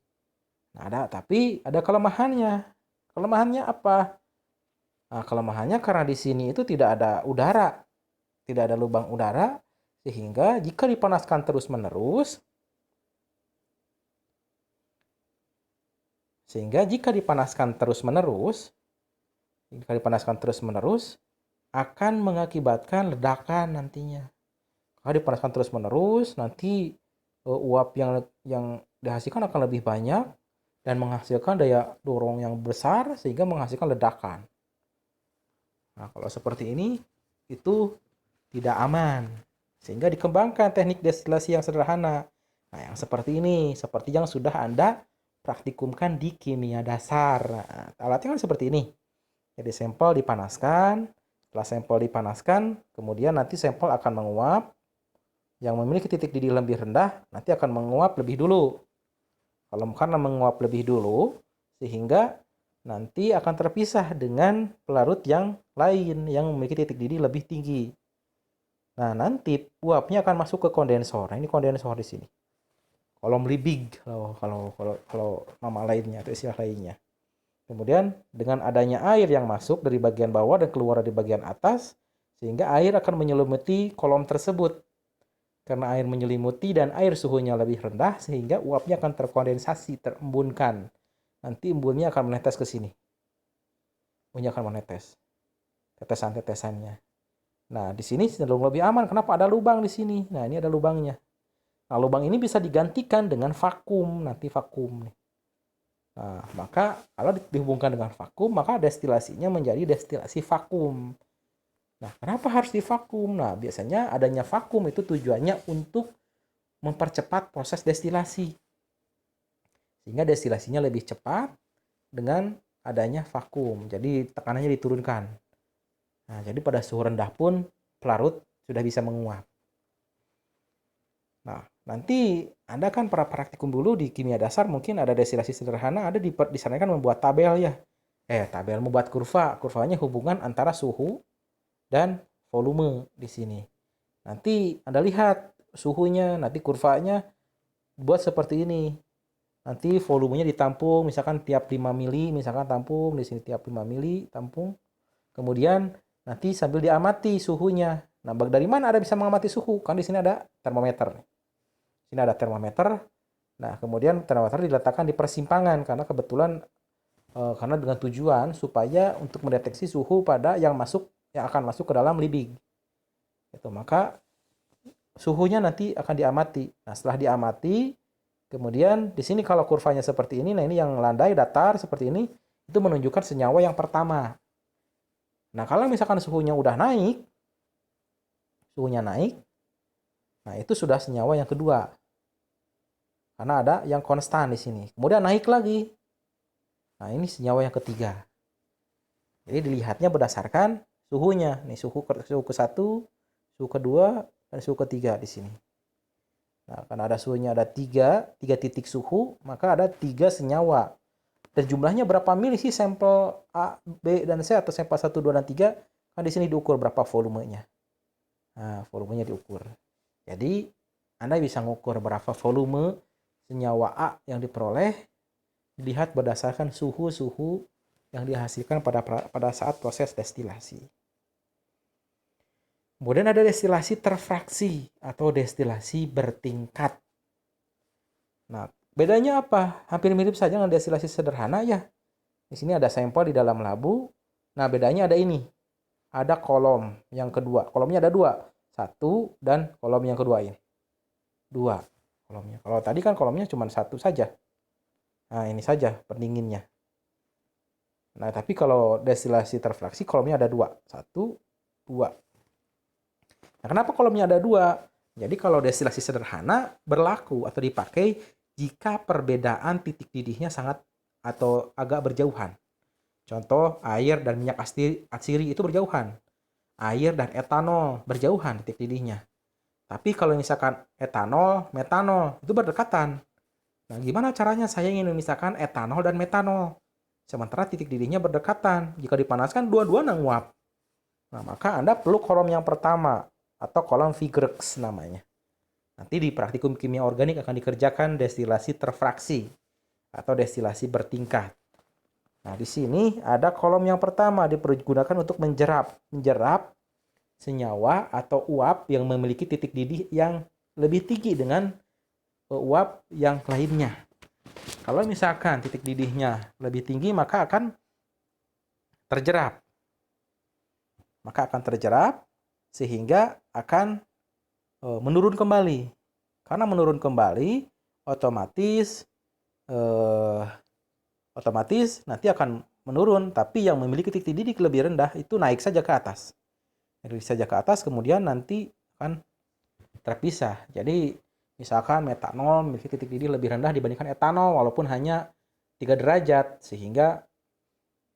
Speaker 1: Nah, tapi ada kelemahannya. Kelemahannya apa? Nah, kelemahannya karena di sini itu tidak ada udara. tidak ada lubang udara, sehingga jika dipanaskan terus-menerus, akan mengakibatkan ledakan nantinya. Kalau dipanaskan terus-menerus, nanti uap yang dihasilkan akan lebih banyak dan menghasilkan daya dorong yang besar sehingga menghasilkan ledakan. Nah, kalau seperti ini itu tidak aman. Sehingga dikembangkan teknik destilasi yang sederhana. Nah, yang seperti ini, seperti yang sudah Anda praktikumkan di kimia dasar. Nah, alatnya kan seperti ini. Jadi sampel dipanaskan, setelah sampel dipanaskan, kemudian nanti sampel akan menguap. Yang memiliki titik didih lebih rendah, nanti akan menguap lebih dulu. Karena menguap lebih dulu, sehingga nanti akan terpisah dengan pelarut yang lain yang memiliki titik didih lebih tinggi. Nah, nanti uapnya akan masuk ke kondensor. Nah, ini kondensor di sini. Kolom Liebig kalau nama lainnya atau istilah lainnya. Kemudian dengan adanya air yang masuk dari bagian bawah dan keluar dari bagian atas, sehingga air akan menyelimuti kolom tersebut. Karena air menyelimuti dan air suhunya lebih rendah, sehingga uapnya akan terkondensasi, terembunkan. Nanti embunnya akan menetes ke sini. Embunnya akan menetes. Tetesan-tetesannya. Nah, di sini cenderung lebih aman. Kenapa? Ada lubang di sini. Nah, ini ada lubangnya. Nah, lubang ini bisa digantikan dengan vakum. Nanti vakum. Nah, maka kalau dihubungkan dengan vakum, maka destilasinya menjadi destilasi vakum. Nah, kenapa harus divakum? Nah, biasanya adanya vakum itu tujuannya untuk mempercepat proses destilasi. Sehingga destilasinya lebih cepat dengan adanya vakum. Jadi tekanannya diturunkan. Nah, jadi pada suhu rendah pun pelarut sudah bisa menguap. Nah, nanti Anda kan para praktikum dulu di kimia dasar mungkin ada destilasi sederhana, ada disarankan membuat tabel ya. Tabel membuat kurva. Kurvanya hubungan antara suhu dan volume di sini. Nanti Anda lihat suhunya, nanti kurvanya buat seperti ini. Nanti volumenya ditampung, misalkan tiap 5 mili, misalkan tampung, di sini tiap 5 mili tampung. Kemudian nanti sambil diamati suhunya. Nah, dari mana Anda bisa mengamati suhu? Kan di sini ada termometer. Sini ada termometer. Nah, kemudian termometer diletakkan di persimpangan karena kebetulan karena dengan tujuan supaya untuk mendeteksi suhu pada yang akan masuk ke dalam Liebig. Itu maka suhunya nanti akan diamati. Nah, setelah diamati, kemudian di sini kalau kurvanya seperti ini, nah ini yang landai datar seperti ini, itu menunjukkan senyawa yang pertama. Nah, kalau misalkan suhunya naik, nah itu sudah senyawa yang kedua. Karena ada yang konstan di sini. Kemudian naik lagi. Nah, ini senyawa yang ketiga. Jadi dilihatnya berdasarkan suhunya. Nih suhu ke-1, suhu kedua, dan suhu ketiga di sini. Nah, karena ada suhunya ada 3 titik suhu, maka ada 3 senyawa. Dan jumlahnya berapa mili sih sampel A, B, dan C atau sampel 1, 2, dan 3? Kan di sini diukur berapa volumenya. Nah, volumenya diukur. Jadi, Anda bisa mengukur berapa volume senyawa A yang diperoleh dilihat berdasarkan suhu-suhu yang dihasilkan pada saat proses destilasi. Kemudian ada destilasi terfraksi atau destilasi bertingkat. Nah, bedanya apa? Hampir mirip saja dengan destilasi sederhana ya. Di sini ada sampel di dalam labu. Nah, bedanya ada ini. Ada kolom yang kedua. Kolomnya ada 2. 1 dan kolom yang kedua ini. 2 kolomnya. Kalau tadi kan kolomnya cuma 1 saja. Nah, ini saja pendinginnya. Nah, tapi kalau destilasi terfraksi kolomnya ada 2. 1, 2. Nah, kenapa kolomnya ada 2? Jadi kalau destilasi sederhana berlaku atau dipakai jika perbedaan titik didihnya sangat atau agak berjauhan. Contoh, air dan minyak atsiri itu berjauhan. Air dan etanol berjauhan titik didihnya. Tapi kalau misalkan etanol, metanol itu berdekatan. Nah, gimana caranya saya ingin memisahkan etanol dan metanol? Sementara titik didihnya berdekatan. Jika dipanaskan, dua-duanya nguap. Nah, maka Anda perlu kolom yang pertama atau kolom Vigrex namanya. Nanti di praktikum kimia organik akan dikerjakan destilasi terfraksi atau destilasi bertingkat. Nah, di sini ada kolom yang pertama dipergunakan untuk menjerap senyawa atau uap yang memiliki titik didih yang lebih tinggi dengan uap yang lainnya. Kalau misalkan titik didihnya lebih tinggi, maka akan terjerap. Sehingga akan menurun kembali. Karena menurun kembali, otomatis nanti akan menurun, tapi yang memiliki titik didih lebih rendah itu naik saja ke atas. Kemudian nanti akan terpisah. Jadi misalkan metanol memiliki titik didih lebih rendah dibandingkan etanol walaupun hanya 3 derajat, sehingga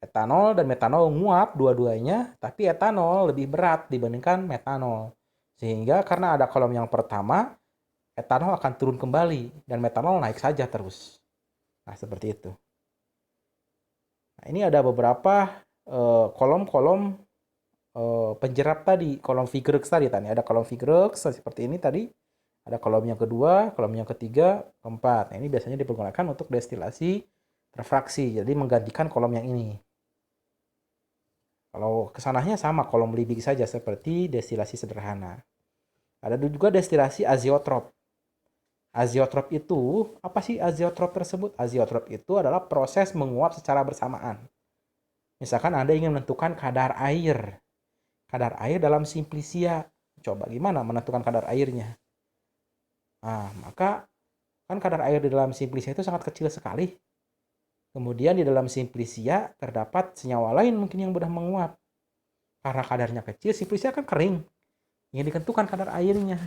Speaker 1: etanol dan metanol menguap dua-duanya, tapi etanol lebih berat dibandingkan metanol. Sehingga karena ada kolom yang pertama, etanol akan turun kembali dan metanol naik saja terus. Nah, seperti itu. Nah, ini ada beberapa kolom-kolom penjerap tadi, kolom Vigrex tadi. Ada kolom Vigrex seperti ini tadi. Ada kolom yang kedua, kolom yang ketiga, keempat. Nah, ini biasanya dipergunakan untuk destilasi refraksi. Jadi menggantikan kolom yang ini. Kalau kesananya sama, kolom Liebig saja seperti destilasi sederhana. Ada juga destilasi azeotrop. Azeotrop itu, apa sih azeotrop tersebut? Azeotrop itu adalah proses menguap secara bersamaan. Misalkan Anda ingin menentukan kadar air dalam simplisia. Coba gimana menentukan kadar airnya? Nah, maka kan kadar air di dalam simplisia itu sangat kecil sekali. Kemudian di dalam simplisia terdapat senyawa lain mungkin yang mudah menguap. Karena kadarnya kecil, simplisia kan kering. Ingin ditentukan kadar airnya.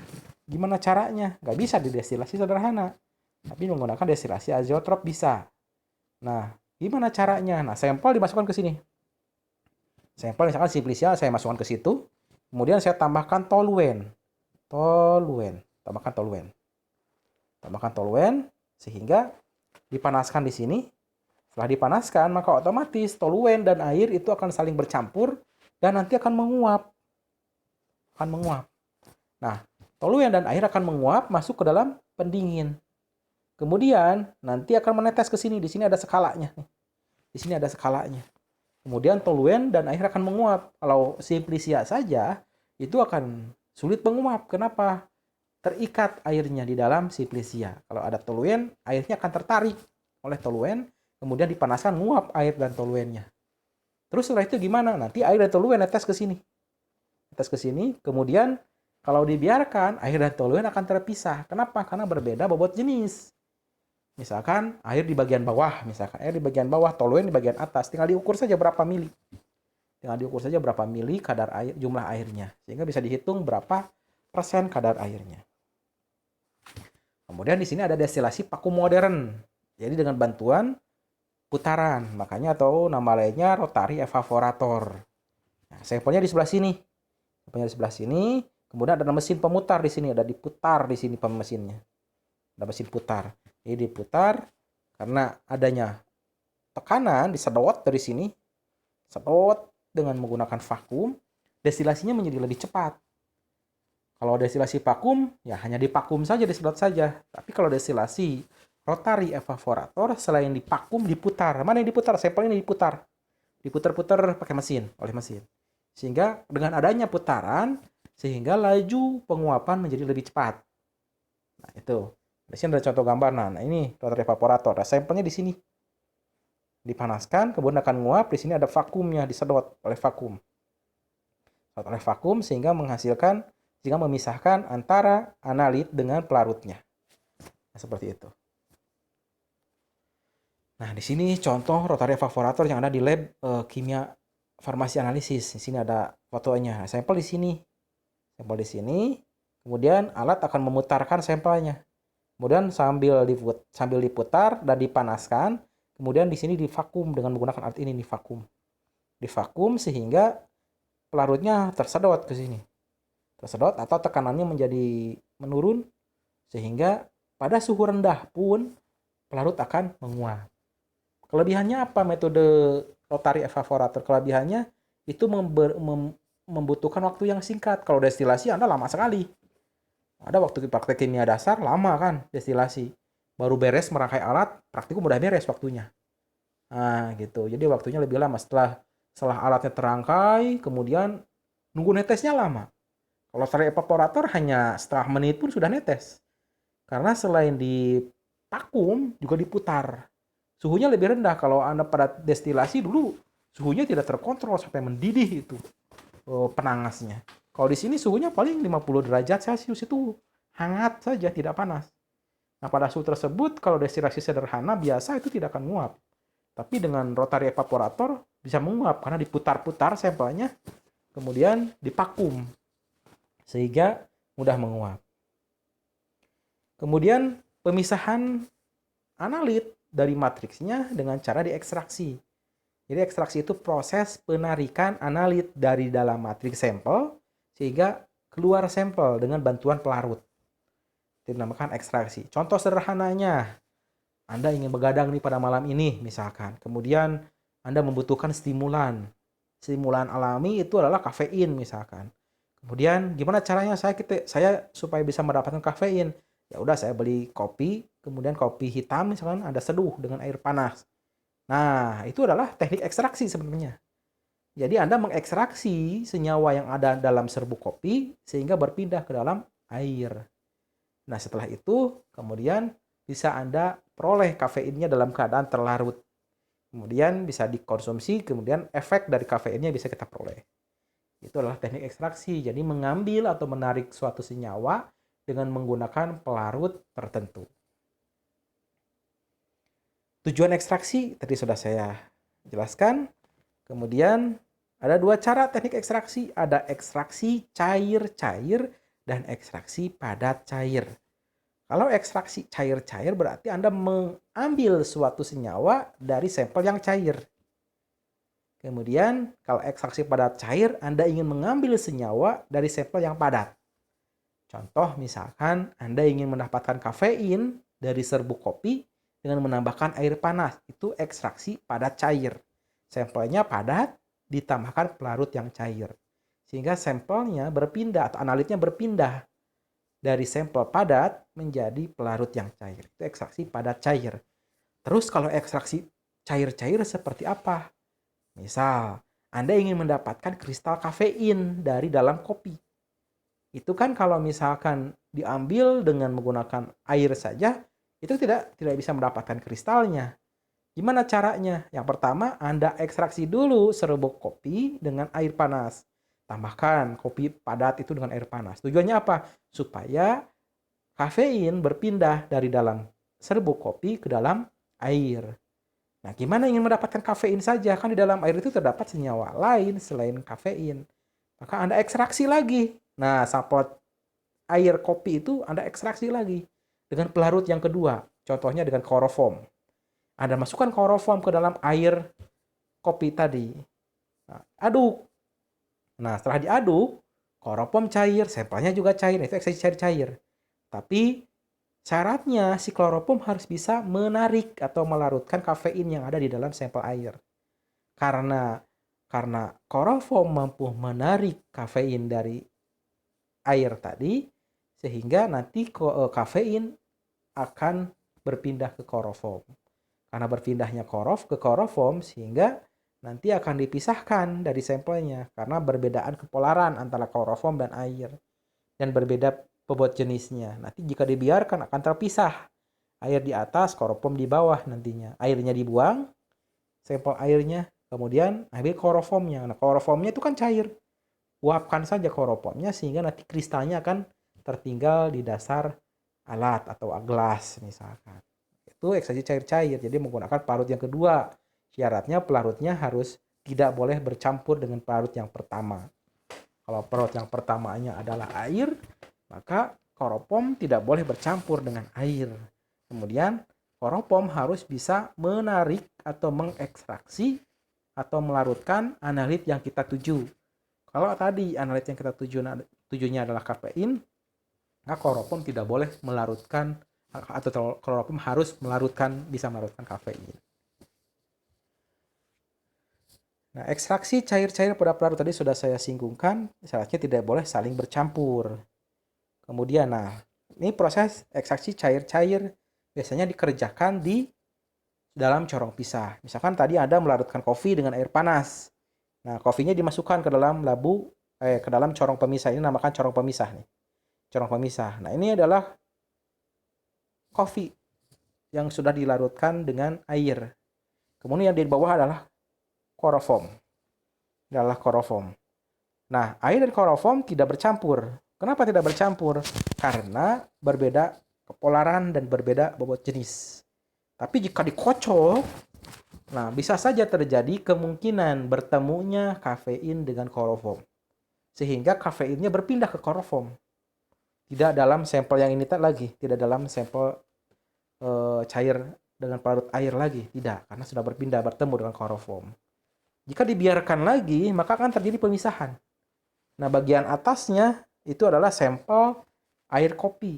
Speaker 1: Gimana caranya? Nggak bisa didestilasi sederhana. Tapi menggunakan destilasi azeotrop bisa. Nah, gimana caranya? Nah, sampel dimasukkan ke sini. Sampel misalkan simplisia saya masukkan ke situ. Kemudian saya tambahkan toluen. Tambahkan toluen sehingga dipanaskan di sini. Setelah dipanaskan, maka otomatis toluen dan air itu akan saling bercampur dan nanti akan menguap. Nah, toluen dan air akan menguap masuk ke dalam pendingin. Kemudian nanti akan menetes ke sini. Di sini ada skalanya. Kemudian toluen dan air akan menguap. Kalau simplisia saja, itu akan sulit menguap. Kenapa? Terikat airnya di dalam simplisia. Kalau ada toluen, airnya akan tertarik oleh toluen. Kemudian dipanaskan, menguap air dan toluennya. Terus setelah itu gimana? Nanti air dan toluen netes ke sini. Kemudian kalau dibiarkan, air dan toluen akan terpisah. Kenapa? Karena berbeda bobot jenis. Misalkan air di bagian bawah, toluen di bagian atas. Tinggal diukur saja berapa mili. Kadar air, jumlah airnya. Sehingga bisa dihitung berapa persen kadar airnya. Kemudian di sini ada destilasi vakum modern. Jadi dengan bantuan putaran, makanya atau nama lainnya rotary evaporator. Nah, sampelnya di sebelah sini. Kemudian ada mesin pemutar di sini, ada diputar di sini mesinnya. Ada mesin putar. Jadi diputar karena adanya tekanan disedot dari sini. Sedot dengan menggunakan vakum, destilasinya menjadi lebih cepat. Kalau destilasi vakum, ya hanya divakum saja, disedot saja. Tapi kalau destilasi rotary evaporator, selain divakum, diputar. Mana yang diputar? Sampel ini diputar. Diputar-putar pakai oleh mesin. Sehingga dengan adanya putaran, sehingga laju penguapan menjadi lebih cepat. Nah, itu. Di sini ada contoh gambar. Nah, ini rotary evaporator. Nah, sampelnya di sini. Dipanaskan, kemudian akan menguap. Di sini ada vakumnya, disedot oleh vakum. Sehingga memisahkan antara analit dengan pelarutnya. Nah, seperti itu. Nah, di sini contoh rotary evaporator yang ada di lab kimia farmasi analisis. Di sini ada fotonya. Nah, sampel di sini. Kemudian alat akan memutarkan sampelnya. Kemudian sambil diputar dan dipanaskan, kemudian di sini divakum dengan menggunakan alat ini, divakum sehingga pelarutnya tersedot ke sini. Atau tekanannya menjadi menurun sehingga pada suhu rendah pun pelarut akan menguap. Kelebihannya apa metode rotary evaporator? Kelebihannya itu membutuhkan waktu yang singkat. Kalau destilasi Anda lama sekali. Ada waktu praktek kimia dasar lama kan destilasi. Baru beres merangkai alat, praktikum udah beres waktunya. Nah, gitu. Jadi waktunya lebih lama setelah alatnya terangkai, kemudian nunggu netesnya lama. Kalau secara evaporator hanya setengah menit pun sudah netes. Karena selain di vakum juga diputar. Suhunya lebih rendah. Kalau Anda pada destilasi dulu suhunya tidak terkontrol sampai mendidih itu penangasnya. Kalau di sini suhunya paling 50 derajat Celcius, itu hangat saja, tidak panas. Nah, pada suhu tersebut kalau destilasi sederhana biasa itu tidak akan menguap. Tapi dengan rotary evaporator bisa menguap karena diputar-putar sampelnya, kemudian divakum sehingga mudah menguap. Kemudian pemisahan analit dari matriksnya dengan cara diekstraksi. Jadi ekstraksi itu proses penarikan analit dari dalam matriks sampel sehingga keluar sampel dengan bantuan pelarut. Itu dinamakan ekstraksi. Contoh sederhananya, Anda ingin begadang nih pada malam ini misalkan. Kemudian Anda membutuhkan stimulan. Stimulan alami itu adalah kafein misalkan. Kemudian gimana caranya saya supaya bisa mendapatkan kafein? Ya udah, saya beli kopi, kemudian kopi hitam misalkan Anda seduh dengan air panas. Nah, itu adalah teknik ekstraksi sebenarnya. Jadi Anda mengekstraksi senyawa yang ada dalam serbuk kopi sehingga berpindah ke dalam air. Nah, setelah itu kemudian bisa Anda peroleh kafeinnya dalam keadaan terlarut. Kemudian bisa dikonsumsi, kemudian efek dari kafeinnya bisa kita peroleh. Itu adalah teknik ekstraksi. Jadi mengambil atau menarik suatu senyawa dengan menggunakan pelarut tertentu. Tujuan ekstraksi tadi sudah saya jelaskan. Kemudian ada dua cara teknik ekstraksi. Ada ekstraksi cair-cair dan ekstraksi padat cair. Kalau ekstraksi cair-cair berarti Anda mengambil suatu senyawa dari sampel yang cair. Kemudian kalau ekstraksi padat cair, Anda ingin mengambil senyawa dari sampel yang padat. Contoh misalkan Anda ingin mendapatkan kafein dari serbuk kopi dengan menambahkan air panas. Itu ekstraksi padat cair. Sampelnya padat ditambahkan pelarut yang cair. Sehingga sampelnya berpindah atau analitnya berpindah dari sampel padat menjadi pelarut yang cair. Itu ekstraksi padat cair. Terus kalau ekstraksi cair-cair seperti apa? Misal, Anda ingin mendapatkan kristal kafein dari dalam kopi. Itu kan kalau misalkan diambil dengan menggunakan air saja, itu tidak bisa mendapatkan kristalnya. Gimana caranya? Yang pertama, Anda ekstraksi dulu serbuk kopi dengan air panas. Tambahkan kopi padat itu dengan air panas. Tujuannya apa? Supaya kafein berpindah dari dalam serbuk kopi ke dalam air. Nah, gimana ingin mendapatkan kafein saja? Kan di dalam air itu terdapat senyawa lain selain kafein. Maka Anda ekstraksi lagi. Nah, sampel air kopi itu Anda ekstraksi lagi dengan pelarut yang kedua. Contohnya dengan kloroform. Anda masukkan kloroform ke dalam air kopi tadi. Nah, aduk. Nah, setelah diaduk, kloroform cair, sampelnya juga cair. Itu ekstraksi cair-cair. Tapi syaratnya si kloroform harus bisa menarik atau melarutkan kafein yang ada di dalam sampel air. Karena kloroform mampu menarik kafein dari air tadi, sehingga nanti kafein akan berpindah ke kloroform. Karena berpindahnya ke kloroform sehingga nanti akan dipisahkan dari sampelnya karena perbedaan kepolaran antara kloroform dan air dan berbeda bobot jenisnya. Nanti jika dibiarkan akan terpisah. Air di atas, kloroform di bawah nantinya. Airnya dibuang, sampel airnya, kemudian ambil kloroformnya. Nah, kloroformnya itu kan cair. Uapkan saja kloroformnya sehingga nanti kristalnya akan tertinggal di dasar alat atau gelas misalkan. Itu ekstraksi cair-cair. Jadi menggunakan pelarut yang kedua. Syaratnya pelarutnya harus tidak boleh bercampur dengan pelarut yang pertama. Kalau pelarut yang pertamanya adalah air, maka kloroform tidak boleh bercampur dengan air. Kemudian kloroform harus bisa menarik atau mengekstraksi atau melarutkan analit yang kita tuju. Kalau tadi analit yang kita tujunya adalah kafein, maka kloroform tidak boleh melarutkan atau kloroform harus bisa melarutkan kafein. Nah, ekstraksi cair-cair pada pelarut tadi sudah saya singgungkan, syaratnya tidak boleh saling bercampur. Kemudian, ini proses ekstraksi cair-cair biasanya dikerjakan di dalam corong pisah. Misalkan tadi Anda melarutkan kopi dengan air panas. Nah, kopinya dimasukkan ke dalam labu ke dalam corong pemisah. Ini namakan corong pemisah nih. Corong pemisah. Nah, ini adalah kopi yang sudah dilarutkan dengan air. Kemudian yang di bawah adalah kloroform. Nah, air dan kloroform tidak bercampur. Kenapa tidak bercampur? Karena berbeda kepolaran dan berbeda bobot jenis. Tapi jika dikocok, nah bisa saja terjadi kemungkinan bertemunya kafein dengan kloroform. Sehingga kafeinnya berpindah ke kloroform. Tidak dalam sampel yang ini lagi, tidak dalam sampel cair dengan pelarut air lagi, tidak, karena sudah berpindah bertemu dengan kloroform. Jika dibiarkan lagi, maka akan terjadi pemisahan. Nah, bagian atasnya itu adalah sampel air kopi.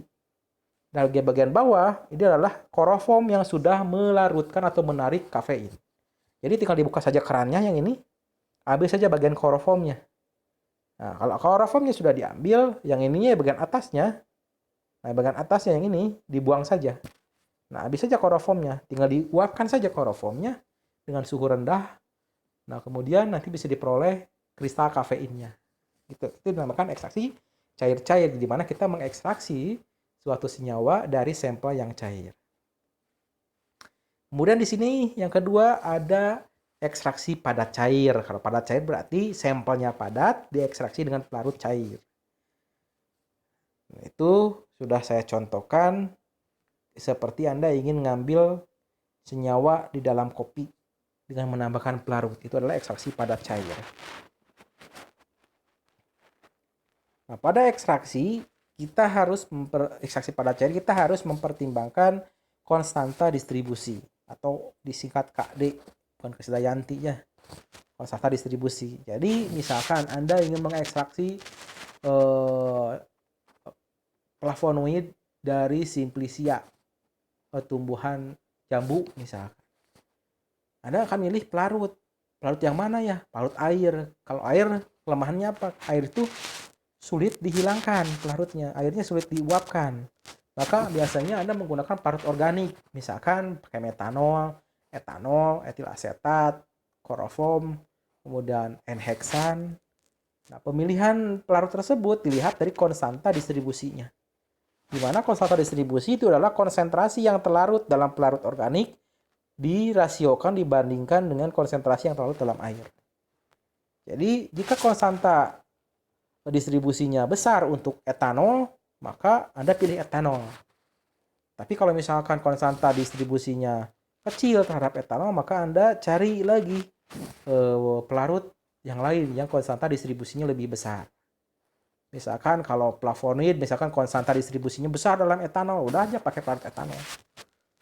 Speaker 1: Dan bagian bawah ini adalah kloroform yang sudah melarutkan atau menarik kafein. Jadi tinggal dibuka saja kerannya yang ini, ambil saja bagian kloroformnya. Nah, kalau kloroformnya sudah diambil, yang ininya bagian atasnya, nah bagian atasnya yang ini dibuang saja. Nah, habis saja kloroformnya, tinggal diuapkan saja kloroformnya dengan suhu rendah. Nah, kemudian nanti bisa diperoleh kristal kafeinnya. Itu dinamakan ekstraksi cair-cair, di mana kita mengekstraksi suatu senyawa dari sampel yang cair. Kemudian di sini yang kedua ada ekstraksi padat cair. Kalau padat cair berarti sampelnya padat diekstraksi dengan pelarut cair. Nah, itu sudah saya contohkan seperti Anda ingin ngambil senyawa di dalam kopi dengan menambahkan pelarut. Itu adalah ekstraksi padat cair. Nah, pada ekstraksi padat cair kita harus mempertimbangkan konstanta distribusi atau disingkat KD, bukan Krisdayanti ya. Konstanta distribusi. Jadi misalkan Anda ingin mengekstraksi flavonoid dari Simplicia, tumbuhan jambu misalkan. Anda akan milih pelarut. Pelarut yang mana ya? Pelarut air. Kalau air, kelemahannya apa? Air itu sulit dihilangkan pelarutnya. Airnya sulit diuapkan. Maka biasanya Anda menggunakan pelarut organik. Misalkan pakai metanol, etanol, etil asetat, kloroform, kemudian N-heksan. Nah, pemilihan pelarut tersebut dilihat dari konstanta distribusinya. Di mana konstanta distribusi itu adalah konsentrasi yang terlarut dalam pelarut organik dirasiokan dibandingkan dengan konsentrasi yang terlarut dalam air. Jadi, jika konstanta distribusinya besar untuk etanol, maka Anda pilih etanol. Tapi kalau misalkan konstanta distribusinya kecil terhadap etanol, maka Anda cari lagi pelarut yang lain yang konstanta distribusinya lebih besar. Misalkan kalau flavonoid, misalkan konstanta distribusinya besar dalam etanol, udah aja pakai pelarut etanol.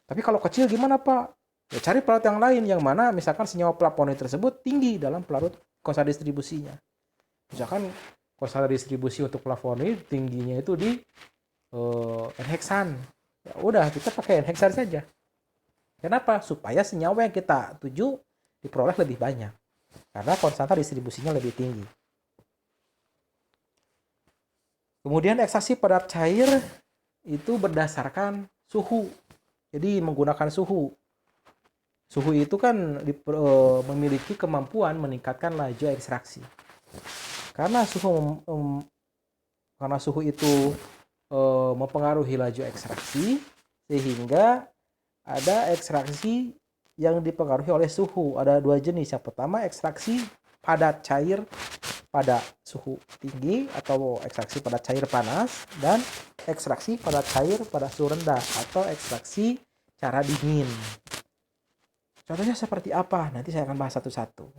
Speaker 1: Tapi kalau kecil gimana Pak? Ya cari pelarut yang lain yang mana misalkan senyawa flavonoid tersebut tinggi dalam pelarut konstanta distribusinya. Misalkan konstanta distribusi untuk flavonoid tingginya itu di N-heksan. Ya udah kita pakai N-heksan saja. Kenapa? Supaya senyawa yang kita tuju diperoleh lebih banyak. Karena konstanta distribusinya lebih tinggi. Kemudian ekstraksi padat cair itu berdasarkan suhu. Jadi menggunakan suhu. Suhu itu kan memiliki kemampuan meningkatkan laju ekstraksi. Karena suhu itu mempengaruhi laju ekstraksi, sehingga ada ekstraksi yang dipengaruhi oleh suhu. Ada dua jenis. Yang pertama ekstraksi padat cair pada suhu tinggi atau ekstraksi padat cair panas, dan ekstraksi padat cair pada suhu rendah atau ekstraksi cara dingin. Contohnya seperti apa? Nanti saya akan bahas satu-satu.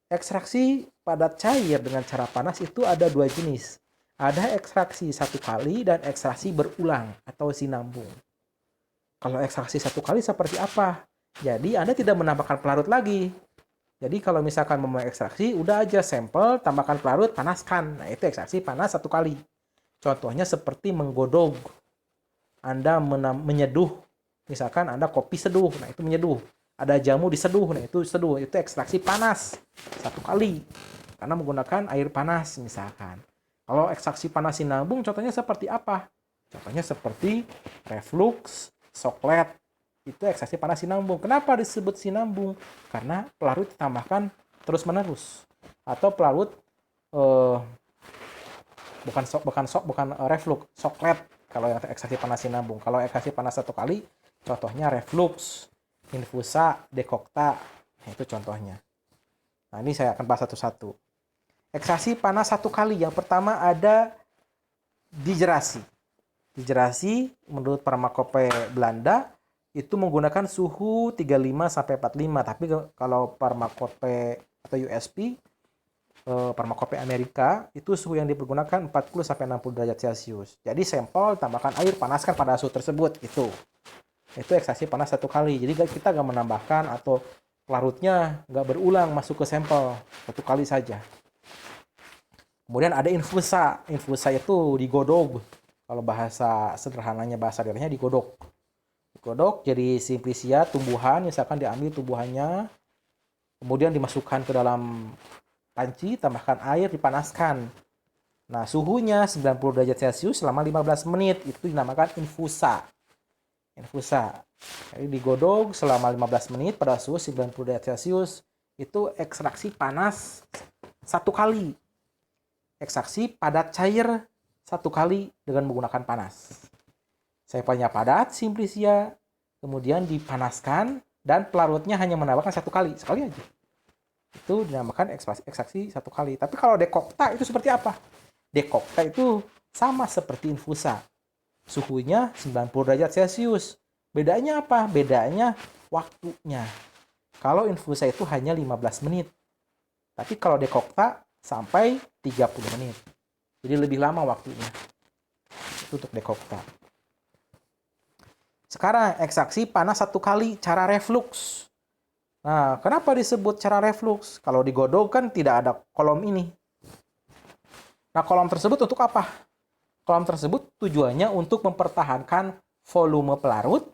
Speaker 1: Ekstraksi padat cair dengan cara panas itu ada dua jenis. Ada ekstraksi satu kali dan ekstraksi berulang atau sinambung. Kalau ekstraksi satu kali seperti apa? Jadi Anda tidak menambahkan pelarut lagi. Jadi kalau misalkan mau ekstraksi, udah aja sampel, tambahkan pelarut, panaskan. Nah, itu ekstraksi panas satu kali. Contohnya seperti menggodok. Anda menyeduh. Misalkan Anda kopi seduh, nah itu menyeduh. Ada jamu diseduh, nah itu seduh. Itu ekstraksi panas satu kali. Karena menggunakan air panas misalkan. Kalau ekstraksi panas sinambung, contohnya seperti apa? Contohnya seperti reflux, soklet. Itu ekstraksi panas sinambung. Kenapa disebut sinambung? Karena pelarut ditambahkan terus-menerus. Atau pelarut eh, reflux, soklet kalau yang ekstraksi panas sinabung. Kalau ekstraksi panas satu kali, contohnya reflux, infusa, dekokta. Nah, itu contohnya. Nah, ini saya akan bahas satu-satu. Ekstraksi panas satu kali. Yang pertama ada digerasi. Digerasi menurut Farmakope Belanda itu menggunakan suhu 35 sampai 45. Tapi kalau Farmakope atau USP, Farmakope Amerika, itu suhu yang dipergunakan 40 sampai 60 derajat Celcius. Jadi sampel tambahkan air, panaskan pada suhu tersebut itu. Itu ekstraksi panas satu kali. Jadi kita nggak menambahkan atau pelarutnya nggak berulang masuk ke sampel, satu kali saja. Kemudian ada infusa. Infusa itu digodok. Kalau bahasa sederhananya, bahasa daerahnya digodok. Digodok jadi simplicia tumbuhan, misalkan diambil tumbuhannya, kemudian dimasukkan ke dalam panci, tambahkan air, dipanaskan. Nah, suhunya 90 derajat Celcius selama 15 menit. Itu dinamakan infusa. Infusa. Jadi digodok selama 15 menit pada suhu 90 derajat Celcius. Itu ekstraksi panas satu kali. Ekstraksi padat cair satu kali dengan menggunakan panas. Sampelnya padat, simplicia, kemudian dipanaskan, dan pelarutnya hanya menambahkan satu kali, sekali aja. Itu dinamakan ekstraksi satu kali. Tapi kalau dekokta itu seperti apa? Dekokta itu sama seperti infusa. Suhunya 90 derajat Celcius. Bedanya apa? Bedanya waktunya. Kalau infusa itu hanya 15 menit. Tapi kalau dekokta sampai 30 menit. Jadi lebih lama waktunya. Itu untuk dekokta. Sekarang ekstraksi panas satu kali, cara reflux. Nah, kenapa disebut cara reflux? Kalau digodok kan tidak ada kolom ini. Nah, kolom tersebut untuk apa? Kolom tersebut tujuannya untuk mempertahankan volume pelarut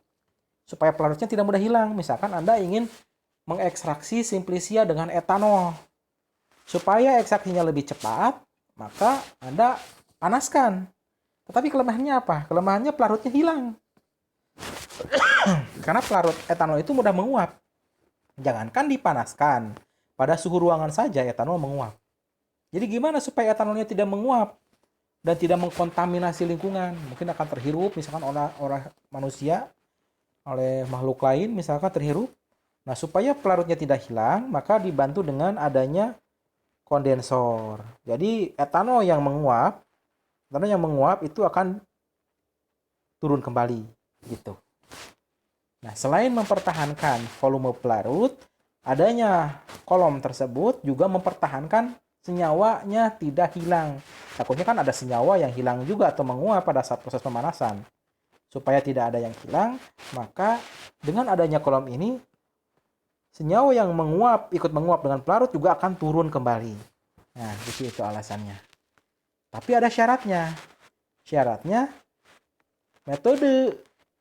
Speaker 1: supaya pelarutnya tidak mudah hilang. Misalkan Anda ingin mengekstraksi simplicia dengan etanol. Supaya ekstraksinya lebih cepat, maka Anda panaskan. Tetapi kelemahannya apa? Kelemahannya pelarutnya hilang. Karena pelarut etanol itu mudah menguap. Jangankan dipanaskan, pada suhu ruangan saja etanol menguap. Jadi gimana supaya etanolnya tidak menguap dan tidak mengkontaminasi lingkungan? Mungkin akan terhirup misalkan oleh manusia, oleh makhluk lain misalkan terhirup. Nah, supaya pelarutnya tidak hilang, maka dibantu dengan adanya kondensor. Jadi etanol yang menguap itu akan turun kembali gitu. Nah, selain mempertahankan volume pelarut, adanya kolom tersebut juga mempertahankan senyawanya tidak hilang. Takutnya kan ada senyawa yang hilang juga atau menguap pada saat proses pemanasan. Supaya tidak ada yang hilang, maka dengan adanya kolom ini, senyawa yang ikut menguap dengan pelarut juga akan turun kembali. Nah, itu alasannya. Tapi ada syaratnya. Syaratnya, metode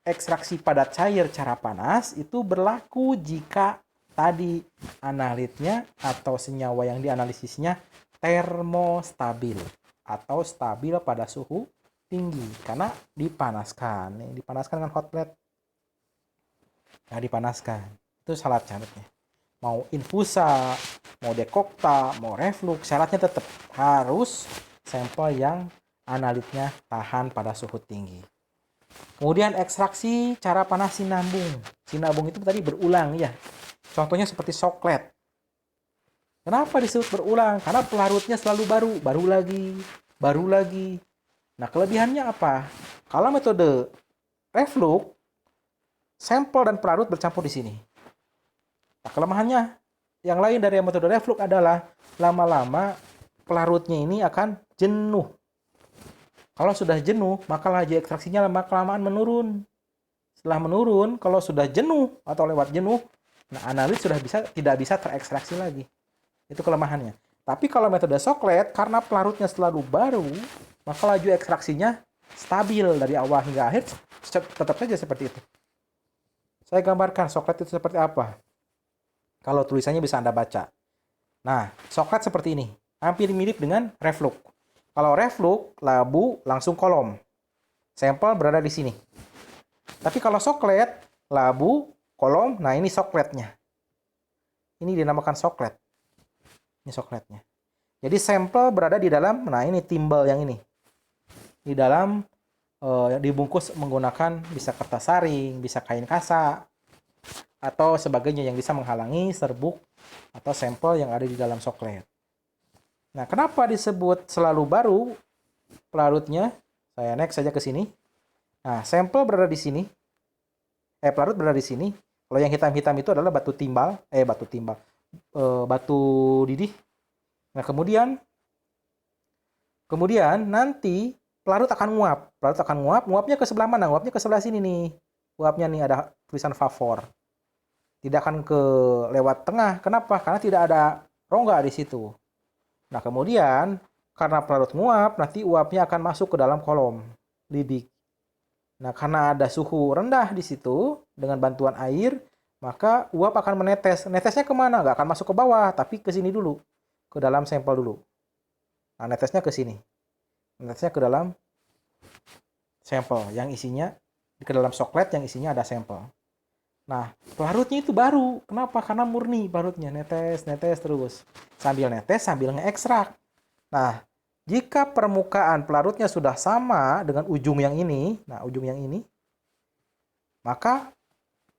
Speaker 1: ekstraksi padat cair cara panas itu berlaku jika tadi analitnya atau senyawa yang dianalisisnya termostabil atau stabil pada suhu tinggi karena dipanaskan. Dipanaskan dengan hot plate. Nah, dipanaskan. Itu syaratnya. Mau infusa, mau dekokta, mau reflux, syaratnya tetap harus sampel yang analitnya tahan pada suhu tinggi. Kemudian ekstraksi cara panas sinabung. Sinabung itu tadi berulang ya. Contohnya seperti soklet. Kenapa disebut berulang? Karena pelarutnya selalu baru lagi. Nah, kelebihannya apa? Kalau metode reflux, sampel dan pelarut bercampur di sini. Nah, kelemahannya yang lain dari metode reflux adalah lama-lama pelarutnya ini akan jenuh. Kalau sudah jenuh, maka laju ekstraksinya lama-kelamaan menurun. Setelah menurun, kalau sudah jenuh atau lewat jenuh, nah analis sudah tidak bisa terekstraksi lagi. Itu kelemahannya. Tapi kalau metode soklet, karena pelarutnya selalu baru, maka laju ekstraksinya stabil dari awal hingga akhir, tetap saja seperti itu. Saya gambarkan soklet itu seperti apa. Kalau tulisannya bisa Anda baca. Nah, soklet seperti ini. Hampir mirip dengan reflux. Kalau reflux, labu langsung kolom. Sampel berada di sini. Tapi kalau soklet, labu, kolom, nah ini sokletnya. Ini dinamakan soklet. Ini sokletnya. Jadi sampel berada di dalam, nah ini timbal yang ini. Di dalam dibungkus menggunakan bisa kertas saring, bisa kain kasa, atau sebagainya yang bisa menghalangi serbuk atau sampel yang ada di dalam coklat. Nah, kenapa disebut selalu baru pelarutnya? Saya next saja ke sini. Nah, sampel berada di sini. Pelarut berada di sini. Kalau yang hitam-hitam itu adalah batu timbal, batu didih. Nah, kemudian nanti pelarut akan nguap. Pelarut akan nguap. Nguapnya ke sebelah mana? Nguapnya ke sebelah sini nih. Nguapnya nih ada tulisan favor. Tidak akan ke lewat tengah. Kenapa? Karena tidak ada rongga di situ. Nah, kemudian karena pelarut nguap, nanti uapnya akan masuk ke dalam kolom lidik. Nah, karena ada suhu rendah di situ dengan bantuan air, maka uap akan menetes. Netesnya kemana? Nggak akan masuk ke bawah, tapi ke sini dulu. Ke dalam sampel dulu. Nah, netesnya ke sini. Netesnya ke dalam sampel yang isinya, ke dalam coklat yang isinya ada sampel. Nah, pelarutnya itu baru. Kenapa? Karena murni pelarutnya. Netes, netes terus. Sambil netes, sambil ngeekstrak. Nah, jika permukaan pelarutnya sudah sama dengan ujung yang ini, nah ujung yang ini, maka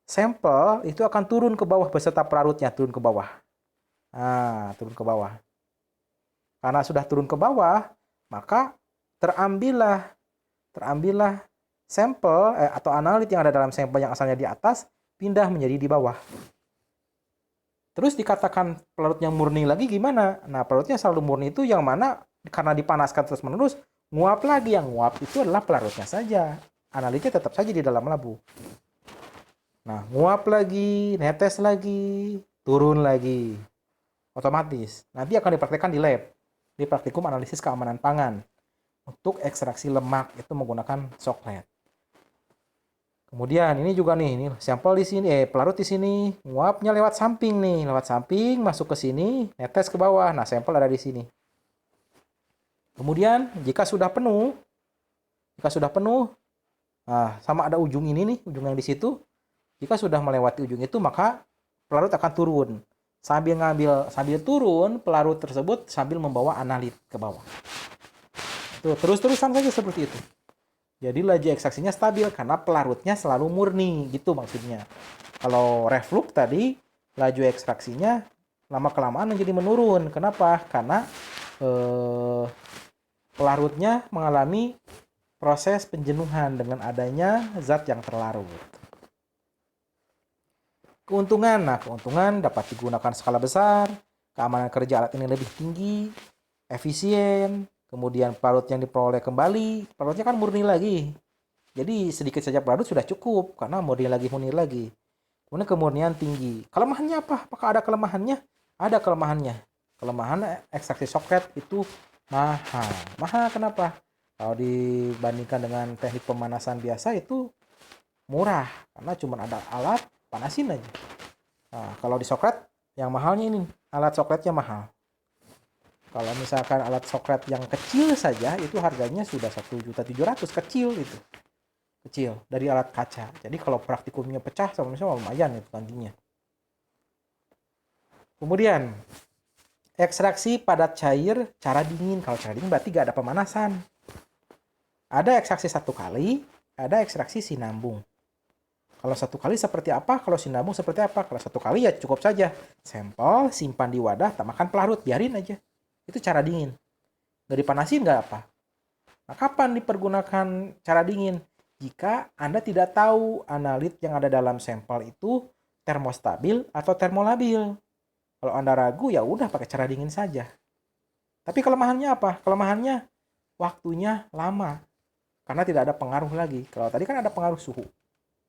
Speaker 1: sampel itu akan turun ke bawah beserta pelarutnya, turun ke bawah. Nah, turun ke bawah. Karena sudah turun ke bawah, maka terambillah sampel atau analit yang ada dalam sampel yang asalnya di atas, pindah menjadi di bawah. Terus dikatakan pelarutnya murni lagi gimana? Nah, pelarutnya selalu murni itu yang mana karena dipanaskan terus-menerus, nguap lagi. Yang nguap itu adalah pelarutnya saja. Analitnya tetap saja di dalam labu. Nah, nguap lagi, netes lagi, turun lagi. Otomatis. Nanti akan dipraktikkan di lab. Di praktikum analisis keamanan pangan. Untuk ekstraksi lemak itu menggunakan coklat. Kemudian ini juga nih, ini sampel di sini, pelarut di sini, nguapnya lewat samping nih, lewat samping masuk ke sini, netes ke bawah. Nah, sampel ada di sini. Kemudian jika sudah penuh, nah sama ada ujung ini nih, ujung yang di situ. Jika sudah melewati ujung itu, maka pelarut akan turun. Sambil turun, pelarut tersebut sambil membawa analit ke bawah. Tuh, terus-terusan saja seperti itu. Jadi laju ekstraksinya stabil karena pelarutnya selalu murni, gitu maksudnya. Kalau reflux tadi, laju ekstraksinya lama-kelamaan menjadi menurun. Kenapa? Karena pelarutnya mengalami proses penjenuhan dengan adanya zat yang terlarut. Keuntungan, nah keuntungan dapat digunakan skala besar, keamanan kerja alat ini lebih tinggi, efisien, kemudian pelarut yang diperoleh kembali, pelarutnya kan murni lagi. Jadi sedikit saja pelarut sudah cukup karena murni lagi. Kemudian kemurnian tinggi. Kelemahannya apa? Apakah ada kelemahannya? Ada kelemahannya. Kelemahan ekstraksi coklat itu mahal. Mahal kenapa? Kalau dibandingkan dengan teknik pemanasan biasa itu murah karena cuma ada alat panasin aja. Nah, kalau di coklat yang mahalnya ini, alat coklatnya mahal. Kalau misalkan alat coklat yang kecil saja itu harganya sudah 1.700.000, kecil itu. Kecil dari alat kaca. Jadi kalau praktikumnya pecah sama misalnya lumayan itu gantinya. Kemudian ekstraksi padat cair cara dingin. Kalau cara dingin berarti gak ada pemanasan. Ada ekstraksi 1 kali, ada ekstraksi sinambung. Kalau 1 kali seperti apa? Kalau sinambung seperti apa? Kalau 1 kali ya cukup saja. Sampel, simpan di wadah, tambahkan pelarut, biarin aja. Itu cara dingin. Nggak dipanasin nggak apa. Nah, kapan dipergunakan cara dingin? Jika Anda tidak tahu analit yang ada dalam sampel itu termostabil atau termolabil. Kalau Anda ragu, ya udah pakai cara dingin saja. Tapi kelemahannya apa? Kelemahannya waktunya lama. Karena tidak ada pengaruh lagi. Kalau tadi kan ada pengaruh suhu.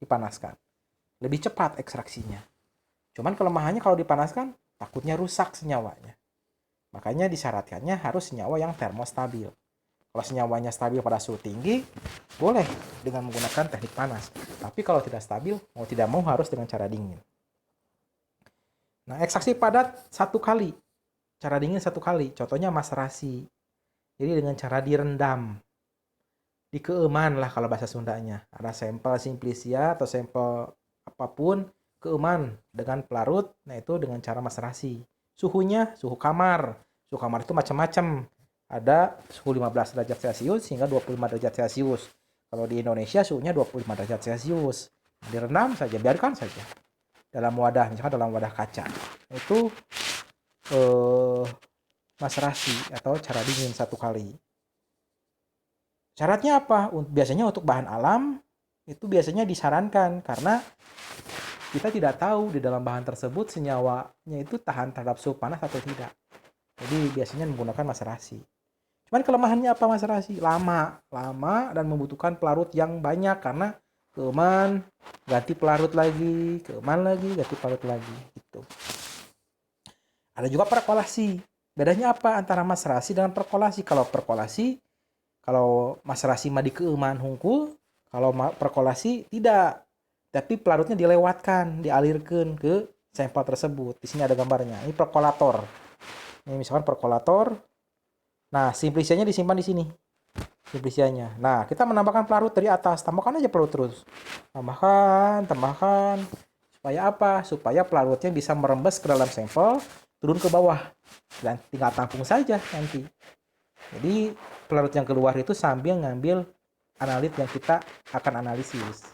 Speaker 1: Dipanaskan. Lebih cepat ekstraksinya. Cuman kelemahannya kalau dipanaskan, takutnya rusak senyawanya. Makanya disyaratkannya harus senyawa yang termostabil. Kalau senyawanya stabil pada suhu tinggi, boleh dengan menggunakan teknik panas. Tapi kalau tidak stabil, mau tidak mau harus dengan cara dingin. Nah, ekstraksi padat 1 kali. Cara dingin 1 kali. Contohnya maserasi. Jadi dengan cara direndam. Dikeeman lah kalau bahasa Sundanya. Ada sampel simplicia atau sampel apapun, keeman dengan pelarut, nah itu dengan cara maserasi. Suhunya, suhu kamar. Suhu kamar itu macam-macam. Ada suhu 15 derajat Celcius hingga 25 derajat Celcius. Kalau di Indonesia suhunya 25 derajat Celcius. Direndam saja, biarkan saja. Dalam wadah, misalkan dalam wadah kaca. Itu maserasi atau cara dingin 1 kali. Syaratnya apa? Biasanya untuk bahan alam itu biasanya disarankan karena kita tidak tahu di dalam bahan tersebut senyawanya itu tahan terhadap suhu panas atau tidak. Jadi biasanya menggunakan maserasi. Cuman kelemahannya apa maserasi? Lama dan membutuhkan pelarut yang banyak karena keeman, ganti pelarut lagi, keeman lagi, ganti pelarut lagi gitu. Ada juga perkolasi. Bedanya apa antara maserasi dengan perkolasi? Kalau maserasi mah dikeeman hungkul, kalau perkolasi tidak. Tapi pelarutnya dilewatkan, dialirkan ke sampel tersebut. Di sini ada gambarnya. Ini perkolator. Ini misalkan perkolator. Nah, simplisianya disimpan di sini. Simplisianya. Nah, kita menambahkan pelarut dari atas. Tambahkan aja pelarut terus. Tambahkan. Supaya apa? Supaya pelarutnya bisa merembes ke dalam sampel, turun ke bawah. Dan tinggal tampung saja nanti. Jadi, pelarut yang keluar itu sambil ngambil analit yang kita akan analisis.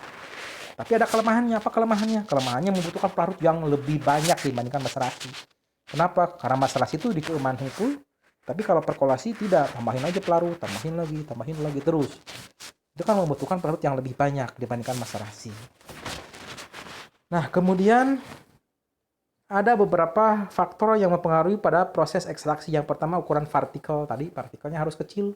Speaker 1: Tapi ada kelemahannya. Apa kelemahannya? Kelemahannya membutuhkan pelarut yang lebih banyak dibandingkan maserasi. Kenapa? Karena maserasi itu dikeeman hungkul. Tapi kalau perkolasi tidak, tambahin aja pelarut, tambahin lagi terus. Itu kan membutuhkan pelarut yang lebih banyak dibandingkan maserasi. Nah, kemudian ada beberapa faktor yang mempengaruhi pada proses ekstraksi. Yang pertama ukuran partikel. Tadi partikelnya harus kecil.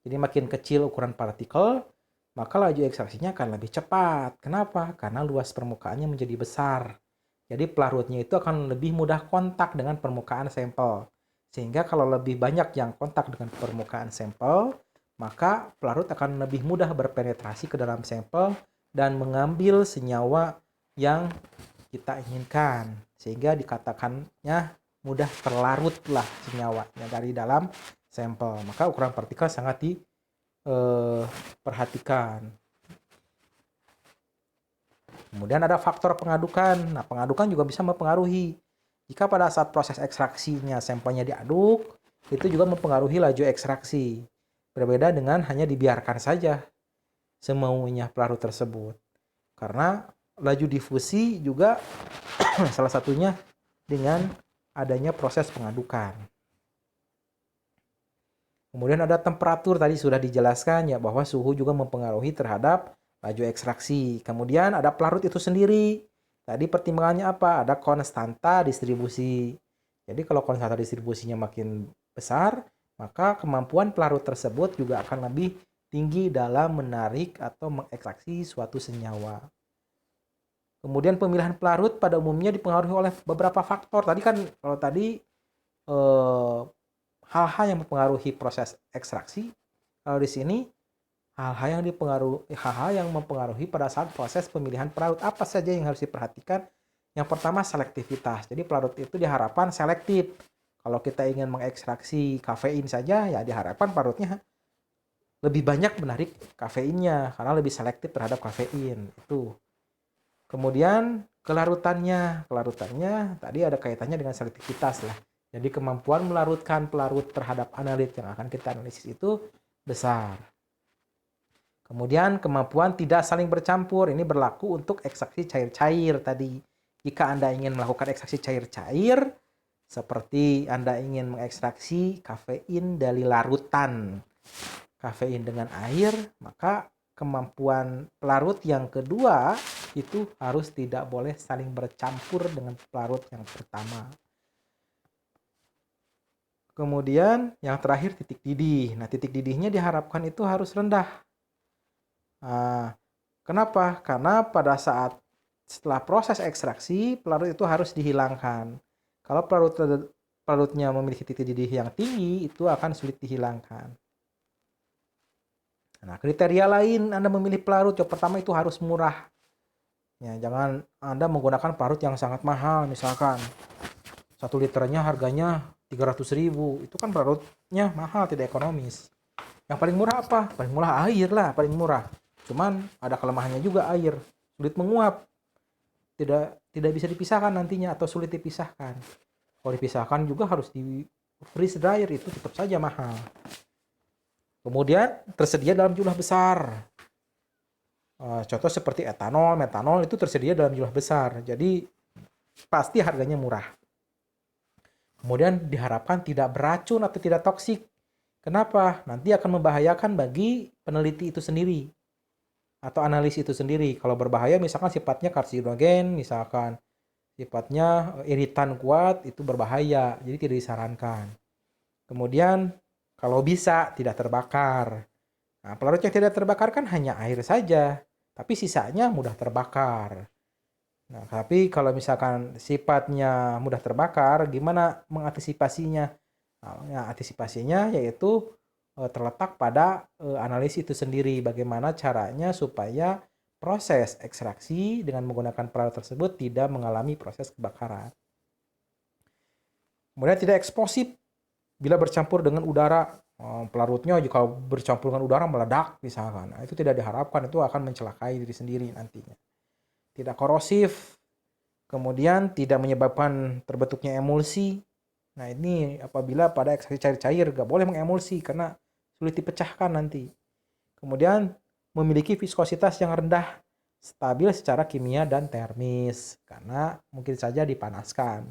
Speaker 1: Jadi makin kecil ukuran partikel, maka laju ekstraksinya akan lebih cepat. Kenapa? Karena luas permukaannya menjadi besar. Jadi pelarutnya itu akan lebih mudah kontak dengan permukaan sampel. Sehingga kalau lebih banyak yang kontak dengan permukaan sampel, maka pelarut akan lebih mudah berpenetrasi ke dalam sampel dan mengambil senyawa yang kita inginkan. Sehingga dikatakannya mudah terlarutlah senyawanya dari dalam sampel. Maka ukuran partikel sangat diperhatikan. Kemudian ada faktor pengadukan. Nah, pengadukan juga bisa mempengaruhi. Jika pada saat proses ekstraksinya sampelnya diaduk, itu juga mempengaruhi laju ekstraksi. Berbeda dengan hanya dibiarkan saja semaunya pelarut tersebut. Karena laju difusi juga salah satunya dengan adanya proses pengadukan. Kemudian ada temperatur, tadi sudah dijelaskan ya bahwa suhu juga mempengaruhi terhadap laju ekstraksi. Kemudian ada pelarut itu sendiri. Tadi pertimbangannya apa? Ada konstanta distribusi. Jadi kalau konstanta distribusinya makin besar, maka kemampuan pelarut tersebut juga akan lebih tinggi dalam menarik atau mengekstraksi suatu senyawa. Kemudian pemilihan pelarut pada umumnya dipengaruhi oleh beberapa faktor. Tadi kan kalau tadi hal-hal yang mempengaruhi proses ekstraksi. Kalau di sini hal-hal yang mempengaruhi pada saat proses pemilihan pelarut. Apa saja yang harus diperhatikan? Yang pertama selektivitas. Jadi pelarut itu diharapkan selektif. Kalau kita ingin mengekstraksi kafein saja, ya diharapkan pelarutnya lebih banyak menarik kafeinnya karena lebih selektif terhadap kafein. Itu. Kemudian kelarutannya tadi ada kaitannya dengan selektivitas lah. Jadi kemampuan melarutkan pelarut terhadap analit yang akan kita analisis itu besar. Kemudian kemampuan tidak saling bercampur, ini berlaku untuk ekstraksi cair-cair tadi. Jika Anda ingin melakukan ekstraksi cair-cair, seperti Anda ingin mengekstraksi kafein dari larutan kafein dengan air, maka kemampuan pelarut yang kedua itu harus tidak boleh saling bercampur dengan pelarut yang pertama. Kemudian yang terakhir titik didih. Nah, titik didihnya diharapkan itu harus rendah. Nah, kenapa? Karena pada saat setelah proses ekstraksi, pelarut itu harus dihilangkan. Kalau pelarutnya memiliki titik didih yang tinggi, itu akan sulit dihilangkan. Nah, kriteria lain Anda memilih pelarut, yang pertama itu harus murah. Ya, jangan Anda menggunakan pelarut yang sangat mahal, misalkan 1 liternya harganya 300.000. Itu kan pelarutnya mahal, tidak ekonomis. Yang paling murah apa? Paling murah air lah, paling murah. Cuman ada kelemahannya juga air, sulit menguap. Tidak bisa dipisahkan nantinya atau sulit dipisahkan. Kalau dipisahkan juga harus freeze dryer itu tetap saja mahal. Kemudian tersedia dalam jumlah besar. Contoh seperti etanol, metanol itu tersedia dalam jumlah besar. Jadi pasti harganya murah. Kemudian diharapkan tidak beracun atau tidak toksik. Kenapa? Nanti akan membahayakan bagi peneliti itu sendiri atau analis itu sendiri. Kalau berbahaya misalkan sifatnya karsinogen, misalkan sifatnya iritan kuat, itu berbahaya. Jadi tidak disarankan. Kemudian kalau bisa tidak terbakar. Nah, pelarut yang tidak terbakar kan hanya air saja, tapi sisanya mudah terbakar. Nah, tapi kalau misalkan sifatnya mudah terbakar, gimana mengantisipasinya? Nah, ya, antisipasinya yaitu terletak pada analis itu sendiri. Bagaimana caranya supaya proses ekstraksi dengan menggunakan pelarut tersebut tidak mengalami proses kebakaran. Kemudian tidak eksplosif bila bercampur dengan udara. Pelarutnya jika bercampur dengan udara meledak misalkan. Nah, itu tidak diharapkan, itu akan mencelakai diri sendiri nantinya. Tidak korosif, kemudian tidak menyebabkan terbentuknya emulsi. Nah, ini apabila pada ekstraksi cair-cair gak boleh mengemulsi karena sulit dipecahkan nanti. Kemudian memiliki viskositas yang rendah, stabil secara kimia dan termis karena mungkin saja dipanaskan.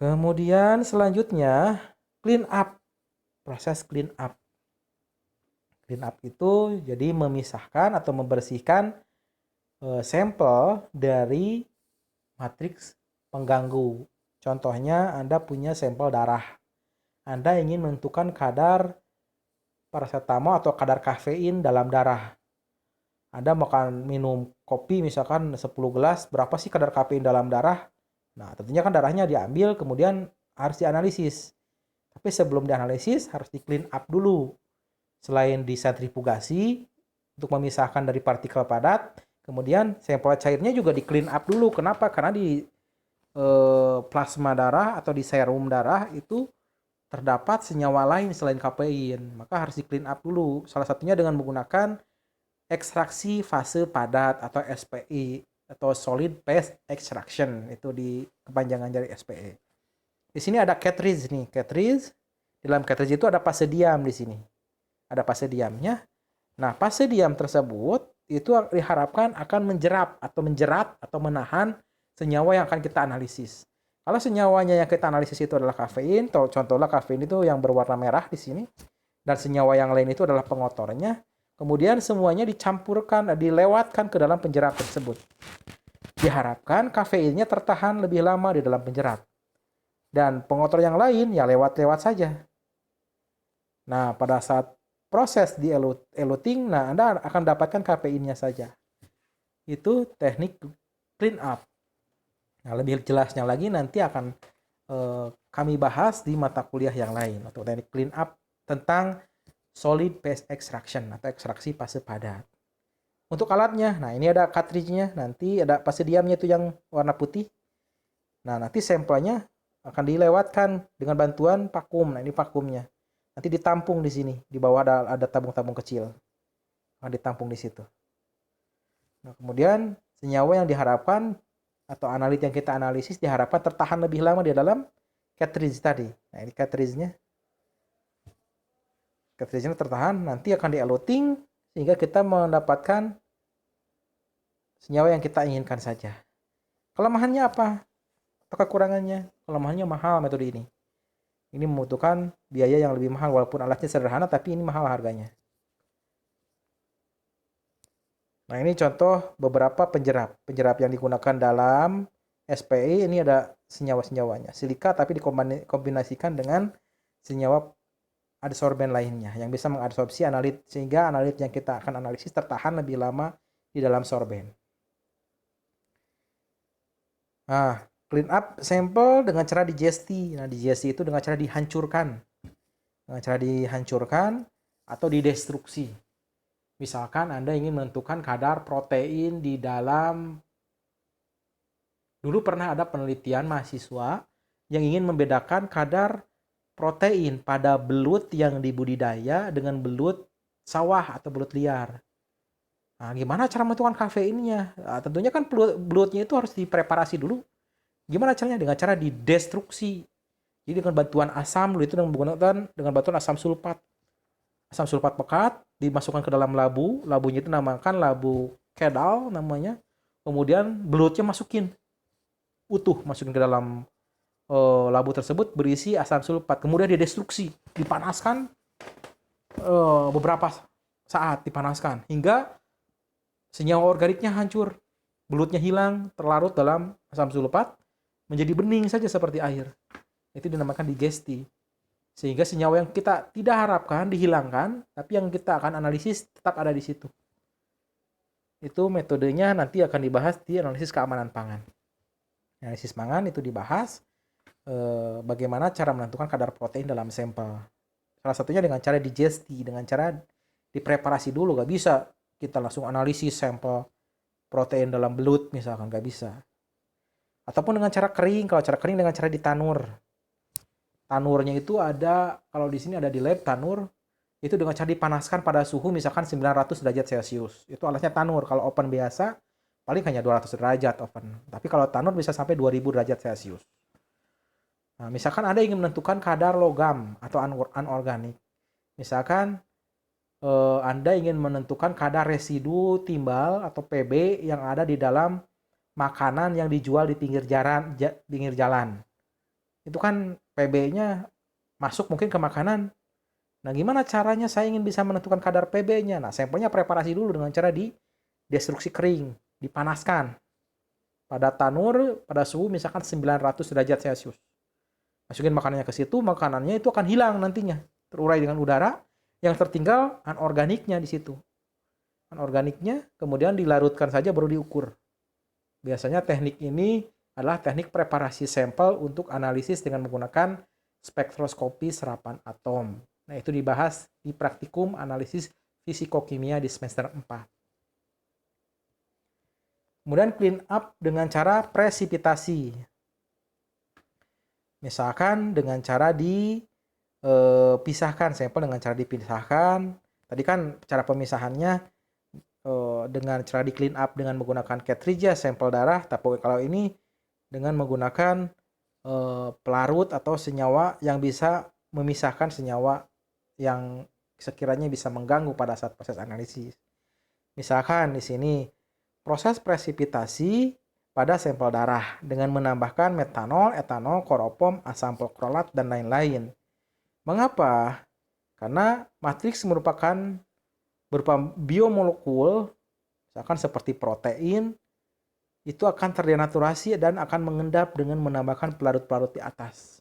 Speaker 1: Kemudian selanjutnya clean up, proses clean up. Clean up itu jadi memisahkan atau membersihkan sampel dari matriks pengganggu. Contohnya Anda punya sampel darah. Anda ingin menentukan kadar paracetamol atau kadar kafein dalam darah. Anda makan minum kopi misalkan 10 gelas, berapa sih kadar kafein dalam darah? Nah, tentunya kan darahnya diambil kemudian harus dianalisis. Tapi sebelum dianalisis harus di clean up dulu. Selain disentrifugasi untuk memisahkan dari partikel padat, kemudian sampel cairnya juga di clean up dulu. Kenapa? Karena di plasma darah atau di serum darah itu terdapat senyawa lain selain kafein. Maka harus di clean up dulu. Salah satunya dengan menggunakan ekstraksi fase padat atau SPE atau solid phase extraction, itu di kepanjangan dari SPE. Di sini ada cartridge nih, cartridge. Dalam cartridge itu ada fase diam di sini. Ada fase diamnya. Nah, fase diam tersebut itu diharapkan akan menjerat atau menahan senyawa yang akan kita analisis. Kalau senyawanya yang kita analisis itu adalah kafein, contohnya kafein itu yang berwarna merah di sini, dan senyawa yang lain itu adalah pengotornya, kemudian semuanya dicampurkan, dilewatkan ke dalam penjerat tersebut. Diharapkan kafeinnya tertahan lebih lama di dalam penjerat. Dan pengotor yang lain ya lewat-lewat saja. Nah, pada saat proses di eluting, nah Anda akan dapatkan kafeinnya saja. Itu teknik clean up. Nah, lebih jelasnya lagi nanti akan kami bahas di mata kuliah yang lain atau teknik clean up tentang solid phase extraction atau ekstraksi fase padat. Untuk alatnya, nah ini ada cartridge-nya, nanti ada fase diamnya itu yang warna putih. Nah, nanti sampelnya akan dilewatkan dengan bantuan vakum. Nah, ini vakumnya. Nanti ditampung di sini, di bawah ada tabung-tabung kecil. Akan ditampung di situ. Nah, kemudian senyawa yang diharapkan atau analit yang kita analisis diharapkan tertahan lebih lama di dalam cartridge tadi. Nah, ini cartridge-nya. Cartridge-nya tertahan, nanti akan di-eluting sehingga kita mendapatkan senyawa yang kita inginkan saja. Kelemahannya apa? Atau kekurangannya? Kelemahannya mahal metode ini. Ini membutuhkan biaya yang lebih mahal walaupun alatnya sederhana tapi ini mahal harganya. Nah, ini contoh beberapa penjerap. Penjerap yang digunakan dalam SPE ini ada senyawa-senyawanya. Silika tapi dikombinasikan dengan senyawa adsorben lainnya yang bisa mengadsorpsi analit sehingga analit yang kita akan analisis tertahan lebih lama di dalam sorben. Nah, clean up sampel dengan cara digesti. Nah, digesti itu dengan cara dihancurkan. Dengan cara dihancurkan atau didestruksi. Misalkan Anda ingin menentukan kadar protein di dalam. Dulu pernah ada penelitian mahasiswa yang ingin membedakan kadar protein pada belut yang dibudidaya dengan belut sawah atau belut liar. Nah, gimana cara menentukan kafeinnya? Nah, tentunya kan belutnya itu harus dipreparasi dulu. Gimana caranya? Dengan cara didestruksi. Jadi dengan bantuan asam dulu itu dengan bantuan asam sulfat. Asam sulfat pekat dimasukkan ke dalam labu, labunya itu namakan labu kedal namanya. Kemudian belutnya masukin ke dalam labu tersebut berisi asam sulfat. Kemudian didestruksi, dipanaskan beberapa saat dipanaskan hingga senyawa organiknya hancur, belutnya hilang, terlarut dalam asam sulfat, menjadi bening saja seperti air. Itu dinamakan digesti. Sehingga senyawa yang kita tidak harapkan dihilangkan, tapi yang kita akan analisis tetap ada di situ. Itu metodenya nanti akan dibahas di analisis keamanan pangan. Analisis pangan itu dibahas bagaimana cara menentukan kadar protein dalam sampel. Salah satunya dengan cara digesti, dengan cara dipreparasi dulu. Gak bisa kita langsung analisis sampel protein dalam belut misalkan, gak bisa. Ataupun dengan cara kering, kalau cara kering dengan cara ditanur. Tanurnya itu ada, kalau di sini ada di lab tanur, itu dengan cara dipanaskan pada suhu misalkan 900 derajat Celcius. Itu alasnya tanur. Kalau oven biasa, paling hanya 200 derajat oven. Tapi kalau tanur bisa sampai 2000 derajat Celcius. Nah, misalkan Anda ingin menentukan kadar logam atau anorganik. Misalkan Anda ingin menentukan kadar residu timbal atau PB yang ada di dalam makanan yang dijual di pinggir jalan. Itu kan PB-nya masuk mungkin ke makanan. Nah, gimana caranya saya ingin bisa menentukan kadar PB-nya? Nah, sampelnya preparasi dulu dengan cara didestruksi kering, dipanaskan pada tanur pada suhu misalkan 900 derajat Celcius. Masukin makanannya ke situ, makanannya itu akan hilang nantinya, terurai dengan udara, yang tertinggal anorganiknya di situ. Anorganiknya kemudian dilarutkan saja baru diukur. Biasanya teknik ini adalah teknik preparasi sampel untuk analisis dengan menggunakan spektroskopi serapan atom. Nah, itu dibahas di praktikum analisis fisikokimia di semester 4. Kemudian clean up dengan cara presipitasi. Misalkan dengan cara dipisahkan sampel dengan cara dipisahkan. Tadi kan cara pemisahannya dengan cara di clean up dengan menggunakan cartridge sampel darah, tapi kalau ini dengan menggunakan pelarut atau senyawa yang bisa memisahkan senyawa yang sekiranya bisa mengganggu pada saat proses analisis. Misalkan di sini proses presipitasi pada sampel darah dengan menambahkan metanol, etanol, kloropom, asam perklorat, dan lain-lain. Mengapa? Karena matriks merupakan berupa biomolekul, misalkan seperti protein, itu akan terdenaturasi dan akan mengendap dengan menambahkan pelarut-pelarut di atas.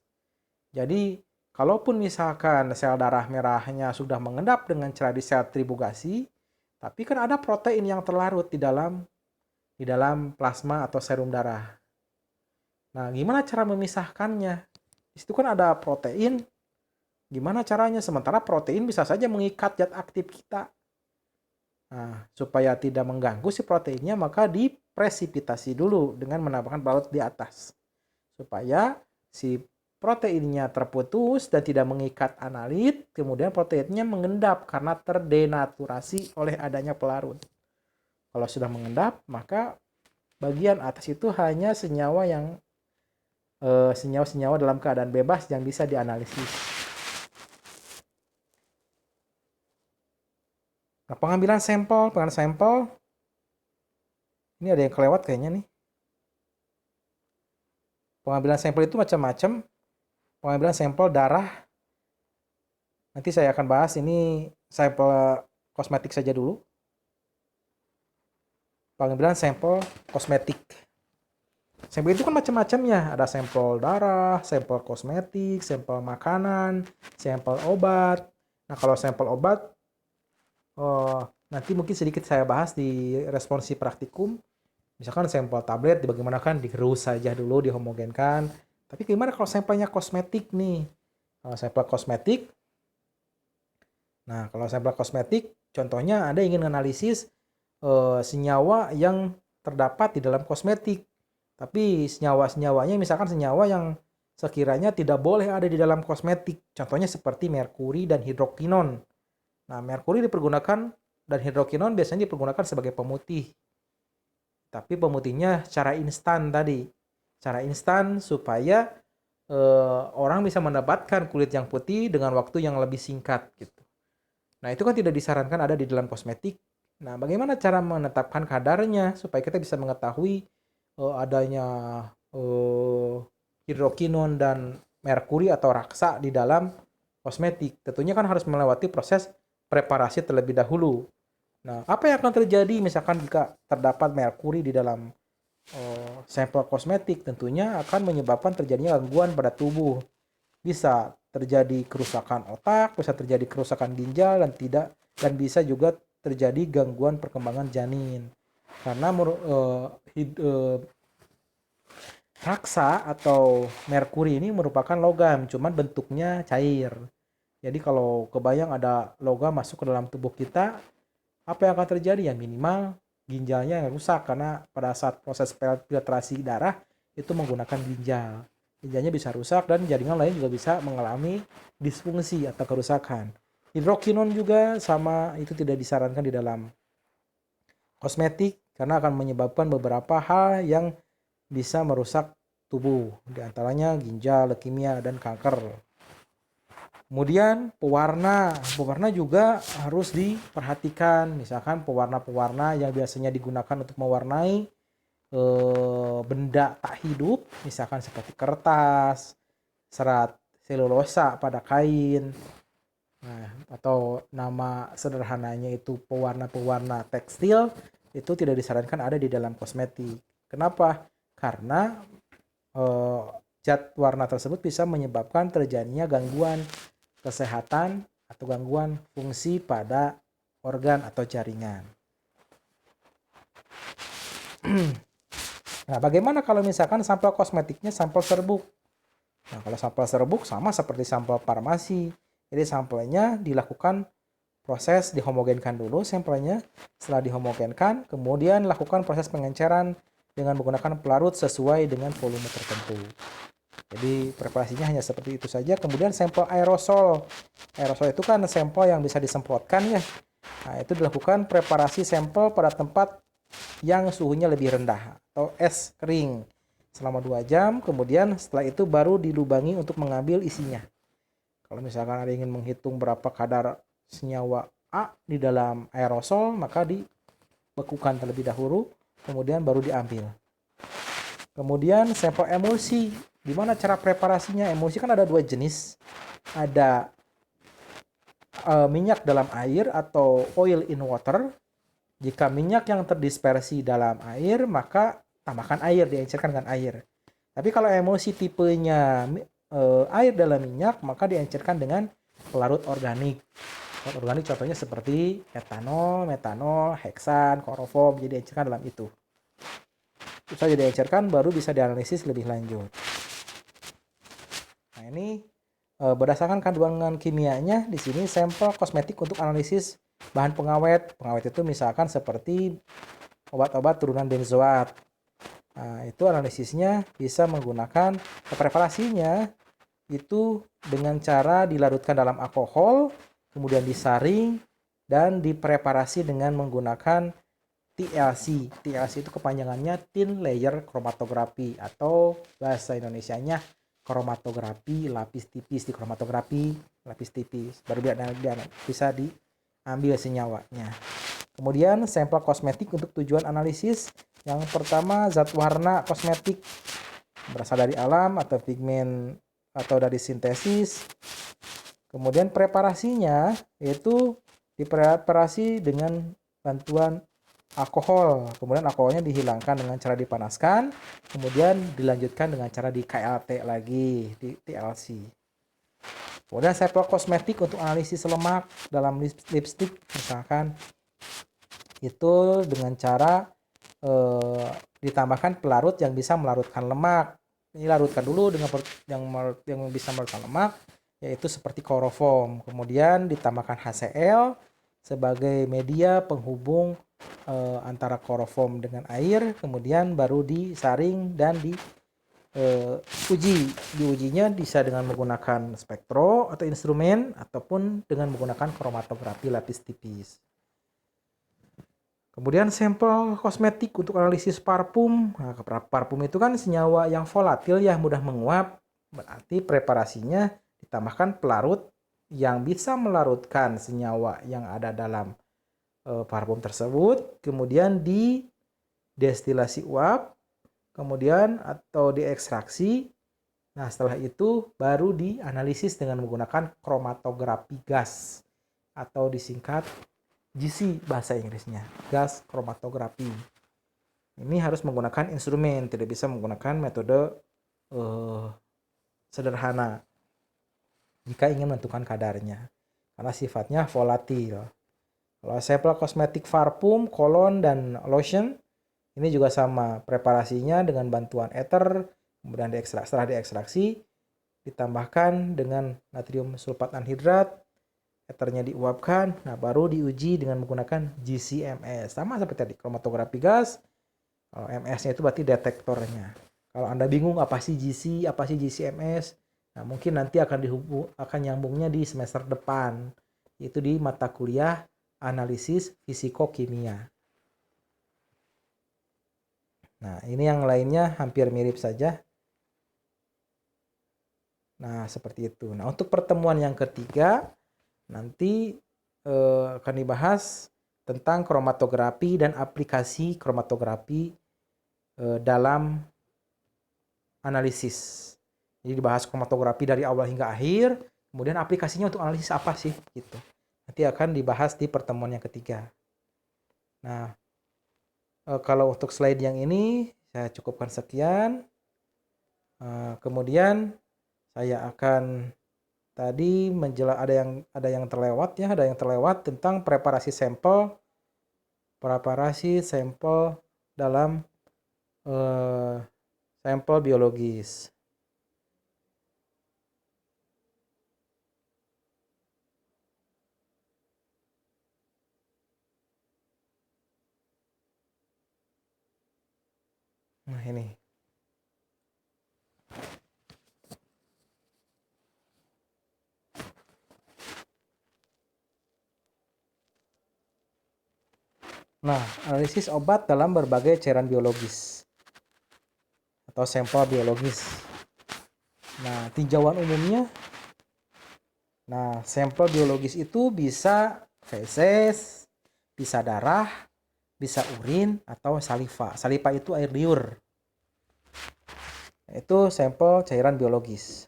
Speaker 1: Jadi, kalaupun misalkan sel darah merahnya sudah mengendap dengan cara disentrifugasi, tapi kan ada protein yang terlarut di dalam plasma atau serum darah. Nah, gimana cara memisahkannya? Di situ kan ada protein. Gimana caranya? Sementara protein bisa saja mengikat zat aktif kita. Nah, supaya tidak mengganggu si proteinnya, maka dipresipitasi dulu dengan menambahkan pelarut di atas. Supaya si proteinnya terputus dan tidak mengikat analit, kemudian proteinnya mengendap karena terdenaturasi oleh adanya pelarut. Kalau sudah mengendap, maka bagian atas itu hanya senyawa-senyawa dalam keadaan bebas yang bisa dianalisis. Nah, pengambilan sampel, ini ada yang kelewat kayaknya nih. Pengambilan sampel itu macam-macam. Pengambilan sampel darah, nanti saya akan bahas ini sampel kosmetik saja dulu. Pengambilan sampel kosmetik. Sampel itu kan macam-macamnya. Ada sampel darah, sampel kosmetik, sampel makanan, sampel obat. Nah, kalau sampel obat, nanti mungkin sedikit saya bahas di responsi praktikum. Misalkan sampel tablet dibagaimanakan digerus saja dulu, dihomogenkan. Tapi gimana kalau sampelnya kosmetik nih? Kalau sampel kosmetik, nah kalau sampel kosmetik, contohnya Anda ingin menganalisis senyawa yang terdapat di dalam kosmetik. Tapi senyawa-senyawanya misalkan senyawa yang sekiranya tidak boleh ada di dalam kosmetik. Contohnya seperti merkuri dan hidrokinon. Nah, merkuri dipergunakan dan hidrokinon biasanya dipergunakan sebagai pemutih. Tapi pemutihnya secara instan tadi. Secara instan supaya orang bisa mendapatkan kulit yang putih dengan waktu yang lebih singkat gitu. Nah, itu kan tidak disarankan ada di dalam kosmetik. Nah, bagaimana cara menetapkan kadarnya supaya kita bisa mengetahui adanya eh, hidrokinon dan merkuri atau raksa di dalam kosmetik? Tentunya kan harus melewati proses preparasi terlebih dahulu. Nah, apa yang akan terjadi misalkan jika terdapat merkuri di dalam sampel kosmetik? Tentunya akan menyebabkan terjadinya gangguan pada tubuh. Bisa terjadi kerusakan otak, bisa terjadi kerusakan ginjal dan bisa juga terjadi gangguan perkembangan janin. Karena raksa atau merkuri ini merupakan logam, cuman bentuknya cair. Jadi kalau kebayang ada logam masuk ke dalam tubuh kita, apa yang akan terjadi? Ya minimal ginjalnya yang rusak karena pada saat proses filtrasi darah itu menggunakan ginjal. Ginjalnya bisa rusak dan jaringan lain juga bisa mengalami disfungsi atau kerusakan. Hidrokinon juga sama, itu tidak disarankan di dalam kosmetik karena akan menyebabkan beberapa hal yang bisa merusak tubuh, diantaranya ginjal, leukemia, dan kanker. Kemudian pewarna juga harus diperhatikan. Misalkan pewarna-pewarna yang biasanya digunakan untuk mewarnai benda tak hidup, misalkan seperti kertas, serat selulosa pada kain, nah, atau nama sederhananya itu pewarna-pewarna tekstil, itu tidak disarankan ada di dalam kosmetik. Kenapa? Karena zat warna tersebut bisa menyebabkan terjadinya gangguan kesehatan atau gangguan fungsi pada organ atau jaringan. Nah, bagaimana kalau misalkan sampel kosmetiknya sampel serbuk? Nah, kalau sampel serbuk sama seperti sampel farmasi. Jadi sampelnya dilakukan proses dihomogenkan dulu sampelnya. Setelah dihomogenkan, kemudian lakukan proses pengenceran dengan menggunakan pelarut sesuai dengan volume tertentu. Jadi preparasinya hanya seperti itu saja. Kemudian sampel aerosol. Aerosol itu kan sampel yang bisa disemprotkan ya. Nah, itu dilakukan preparasi sampel pada tempat yang suhunya lebih rendah atau es kering selama 2 jam. Kemudian setelah itu baru dilubangi untuk mengambil isinya. Kalau misalkan ada ingin menghitung berapa kadar senyawa A di dalam aerosol, maka dibekukan terlebih dahulu, kemudian baru diambil. Kemudian sampel emulsi. Gimana cara preparasinya? Emulsi kan ada 2 jenis. Ada minyak dalam air atau oil in water. Jika minyak yang terdispersi dalam air, maka tambahkan air, diencerkan dengan air. Tapi kalau emulsi tipenya air dalam minyak, maka diencerkan dengan pelarut organik. Pelarut organik contohnya seperti etanol, metanol, heksan, kloroform, jadi diencerkan dalam itu. Itu saja diencerkan, baru bisa dianalisis lebih lanjut. Nah, ini berdasarkan kandungan kimianya, di sini sampel kosmetik untuk analisis bahan pengawet. Pengawet itu misalkan seperti obat-obat turunan benzoat. Nah, itu analisisnya bisa menggunakan preparasinya itu dengan cara dilarutkan dalam alkohol, kemudian disaring dan dipreparasi dengan menggunakan TLC. TLC itu kepanjangannya Thin Layer Chromatography atau bahasa Indonesianya kromatografi lapis tipis. Di kromatografi lapis tipis baru bisa diambil senyawanya. Kemudian sampel kosmetik untuk tujuan analisis. Yang pertama, zat warna kosmetik berasal dari alam atau pigmen atau dari sintesis. Kemudian preparasinya yaitu dipreparasi dengan bantuan alkohol. Kemudian alkoholnya dihilangkan dengan cara dipanaskan, kemudian dilanjutkan dengan cara di KLT lagi, di TLC. Kemudian sampel kosmetik untuk analisis lemak dalam lipstick misalkan itu dengan cara ditambahkan pelarut yang bisa melarutkan lemak. Ini larutkan dulu dengan yang bisa melarutkan lemak, yaitu seperti kloroform. Kemudian ditambahkan HCl sebagai media penghubung antara kloroform dengan air. Kemudian baru disaring dan diuji. Diujinya bisa dengan menggunakan spektro atau instrumen ataupun dengan menggunakan kromatografi lapis tipis. Kemudian sampel kosmetik untuk analisis parfum. Nah, parfum itu kan senyawa yang volatil ya, mudah menguap. Berarti preparasinya ditambahkan pelarut yang bisa melarutkan senyawa yang ada dalam parfum tersebut, kemudian didestilasi uap, kemudian atau diekstraksi. Nah, setelah itu baru dianalisis dengan menggunakan kromatografi gas atau disingkat GC bahasa Inggrisnya, gas kromatografi. Ini harus menggunakan instrumen, tidak bisa menggunakan metode sederhana jika ingin menentukan kadarnya, karena sifatnya volatil. Kalau sampel kosmetik parfum, kolon, dan lotion, ini juga sama. Preparasinya dengan bantuan ether, kemudian setelah diekstraksi, ditambahkan dengan natrium sulfat anhidrat, ethernya diuapkan, nah baru diuji dengan menggunakan GC-MS. Sama seperti tadi, kromatografi gas, kalau MS-nya itu berarti detektornya. Kalau Anda bingung apa sih GC, apa sih GC-MS, nah mungkin nanti akan nyambungnya di semester depan, yaitu di mata kuliah analisis fisikokimia. Nah, ini yang lainnya hampir mirip saja. Nah, seperti itu. Nah, untuk pertemuan yang ketiga, nanti akan dibahas tentang kromatografi dan aplikasi kromatografi dalam analisis. Jadi dibahas kromatografi dari awal hingga akhir, kemudian aplikasinya untuk analisis apa sih, gitu. Nanti akan dibahas di pertemuan yang ketiga. Nah, kalau untuk slide yang ini saya cukupkan sekian. Kemudian saya akan tadi ada yang terlewat ya, ada yang terlewat tentang preparasi sampel dalam sampel biologis. Nah, ini. Nah, analisis obat dalam berbagai cairan biologis atau sampel biologis. Nah, tinjauan umumnya, nah sampel biologis itu bisa feses, bisa darah, bisa urin atau saliva. Saliva itu air liur. Itu sampel cairan biologis.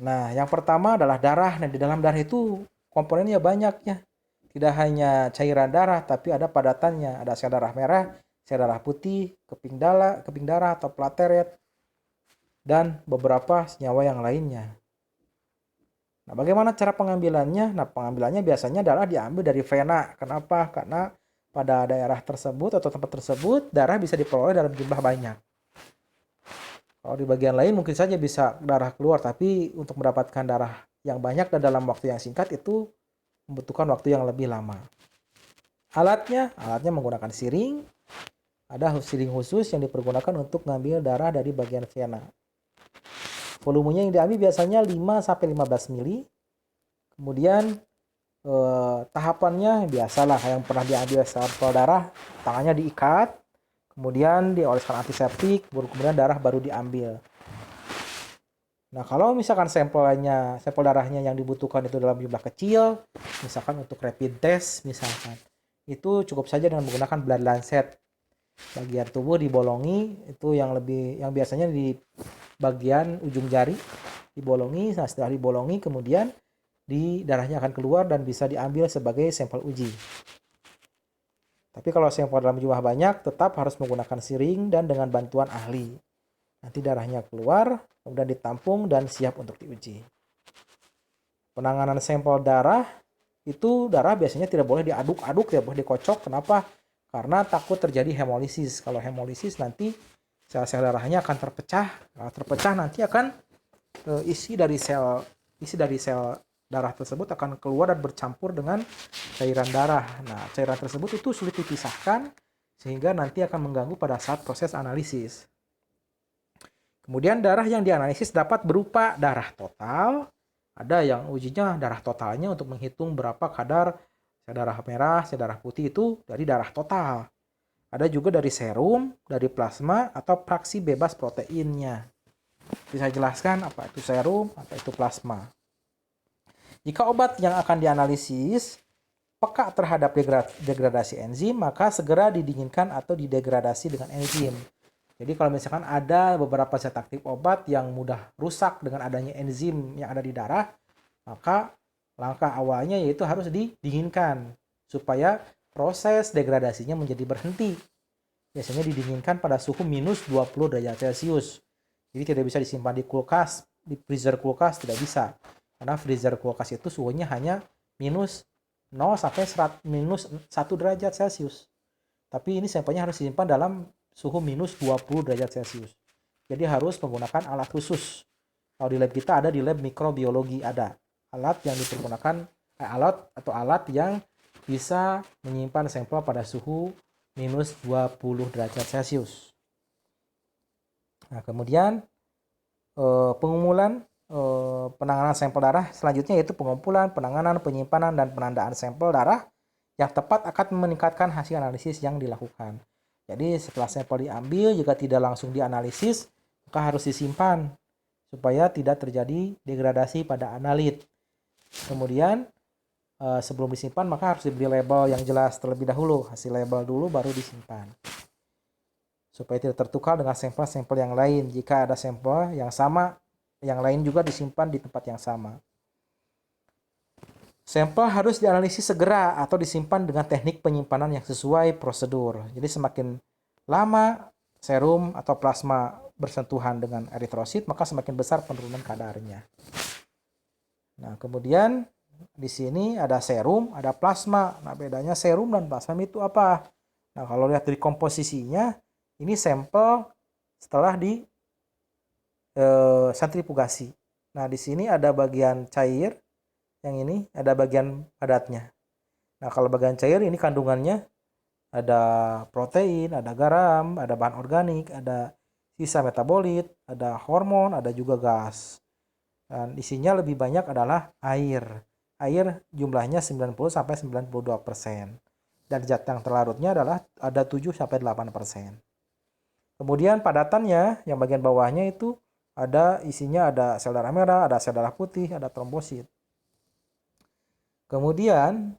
Speaker 1: Nah, yang pertama adalah darah. Nah, di dalam darah itu komponennya banyak ya. Tidak hanya cairan darah, tapi ada padatannya. Ada sel darah merah, sel darah putih, keping darah atau plateret, dan beberapa senyawa yang lainnya. Nah, bagaimana cara pengambilannya? Nah, pengambilannya biasanya darah diambil dari vena. Kenapa? Karena pada daerah tersebut atau tempat tersebut, darah bisa diperoleh dalam jumlah banyak. Kalau di bagian lain mungkin saja bisa darah keluar, tapi untuk mendapatkan darah yang banyak dan dalam waktu yang singkat itu membutuhkan waktu yang lebih lama. Alatnya menggunakan siring. Ada siring khusus yang dipergunakan untuk mengambil darah dari bagian vena. Volumenya yang diambil biasanya 5-15 mili. Kemudian tahapannya biasalah yang pernah diambil sampel darah, tangannya diikat, kemudian dioleskan antiseptik, kemudian darah baru diambil. Nah, kalau misalkan sampel darahnya yang dibutuhkan itu dalam jumlah kecil, misalkan untuk rapid test misalkan, itu cukup saja dengan menggunakan blood lancet. Bagian tubuh dibolongi, itu yang biasanya di bagian ujung jari dibolongi. Nah, setelah dibolongi kemudian darahnya akan keluar dan bisa diambil sebagai sampel uji. Tapi kalau sampel dalam jumlah banyak tetap harus menggunakan siring dan dengan bantuan ahli. Nanti darahnya keluar, kemudian ditampung dan siap untuk diuji. Penanganan sampel darah, itu darah biasanya tidak boleh diaduk-aduk, tidak boleh dikocok. Kenapa? Karena takut terjadi hemolisis. Kalau hemolisis nanti sel-sel darahnya akan terpecah. Kalau terpecah nanti akan isi dari sel darah tersebut akan keluar dan bercampur dengan cairan darah. Nah, cairan tersebut itu sulit dipisahkan sehingga nanti akan mengganggu pada saat proses analisis. Kemudian darah yang dianalisis dapat berupa darah total. Ada yang ujinya darah totalnya untuk menghitung berapa kadar sel darah merah, sel darah putih itu dari darah total. Ada juga dari serum, dari plasma, atau fraksi bebas proteinnya. Bisa jelaskan apa itu serum, apa itu plasma. Jika obat yang akan dianalisis peka terhadap degradasi enzim, maka segera didinginkan atau didegradasi dengan enzim. Jadi kalau misalkan ada beberapa zat aktif obat yang mudah rusak dengan adanya enzim yang ada di darah, maka langkah awalnya yaitu harus didinginkan supaya proses degradasinya menjadi berhenti. Biasanya didinginkan pada suhu minus 20 derajat Celcius. Jadi tidak bisa disimpan di kulkas, di freezer kulkas tidak bisa. Karena freezer kulkas itu suhunya hanya minus 0 sampai minus 1 derajat Celcius. Tapi ini sampelnya harus disimpan dalam suhu minus 20 derajat Celcius. Jadi harus menggunakan alat khusus. Kalau di lab kita ada, di lab mikrobiologi ada alat yang dipergunakan, alat yang bisa menyimpan sampel pada suhu minus 20 derajat Celcius. Nah, kemudian pengumpulan penanganan sampel darah selanjutnya yaitu pengumpulan, penanganan, penyimpanan, dan penandaan sampel darah yang tepat akan meningkatkan hasil analisis yang dilakukan. Jadi setelah sampel diambil, jika tidak langsung dianalisis, maka harus disimpan supaya tidak terjadi degradasi pada analit. Kemudian sebelum disimpan maka harus diberi label yang jelas terlebih dahulu. Hasil label dulu baru disimpan. Supaya tidak tertukar dengan sampel-sampel yang lain. Jika ada sampel yang sama, yang lain juga disimpan di tempat yang sama. Sampel harus dianalisis segera atau disimpan dengan teknik penyimpanan yang sesuai prosedur. Jadi semakin lama serum atau plasma bersentuhan dengan eritrosit, maka semakin besar penurunan kadarnya. Nah, kemudian di sini ada serum, ada plasma. Nah, bedanya serum dan plasma itu apa? Nah, kalau lihat dari komposisinya, ini sampel setelah di sentrifugasi. Nah, di sini ada bagian cair, yang ini ada bagian padatnya. Nah, kalau bagian cair ini kandungannya ada protein, ada garam, ada bahan organik, ada sisa metabolit, ada hormon, ada juga gas. Dan isinya lebih banyak adalah air. Air jumlahnya 90-92%. Dan zat yang terlarutnya adalah ada 7-8%. Kemudian padatannya, yang bagian bawahnya itu isinya ada sel darah merah, ada sel darah putih, ada trombosit. Kemudian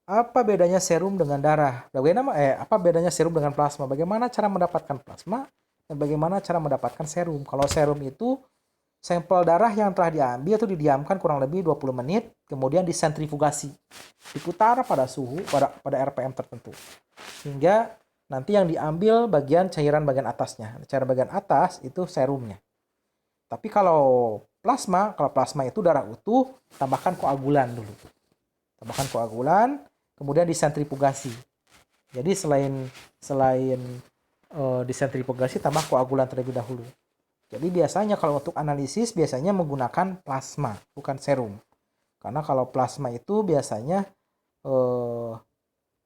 Speaker 1: apa bedanya serum dengan darah? Apa bedanya serum dengan plasma? Bagaimana cara mendapatkan plasma dan bagaimana cara mendapatkan serum? Kalau serum itu sampel darah yang telah diambil itu didiamkan kurang lebih 20 menit, kemudian disentrifugasi, diputar pada suhu pada RPM tertentu, hingga nanti yang diambil bagian cairan bagian atasnya. Cairan bagian atas itu serumnya. Tapi kalau plasma itu darah utuh, tambahkan koagulan dulu. Tambahkan koagulan, kemudian disentrifugasi. Jadi selain disentrifugasi, tambah koagulan terlebih dahulu. Jadi biasanya kalau untuk analisis biasanya menggunakan plasma, bukan serum. Karena kalau plasma itu biasanya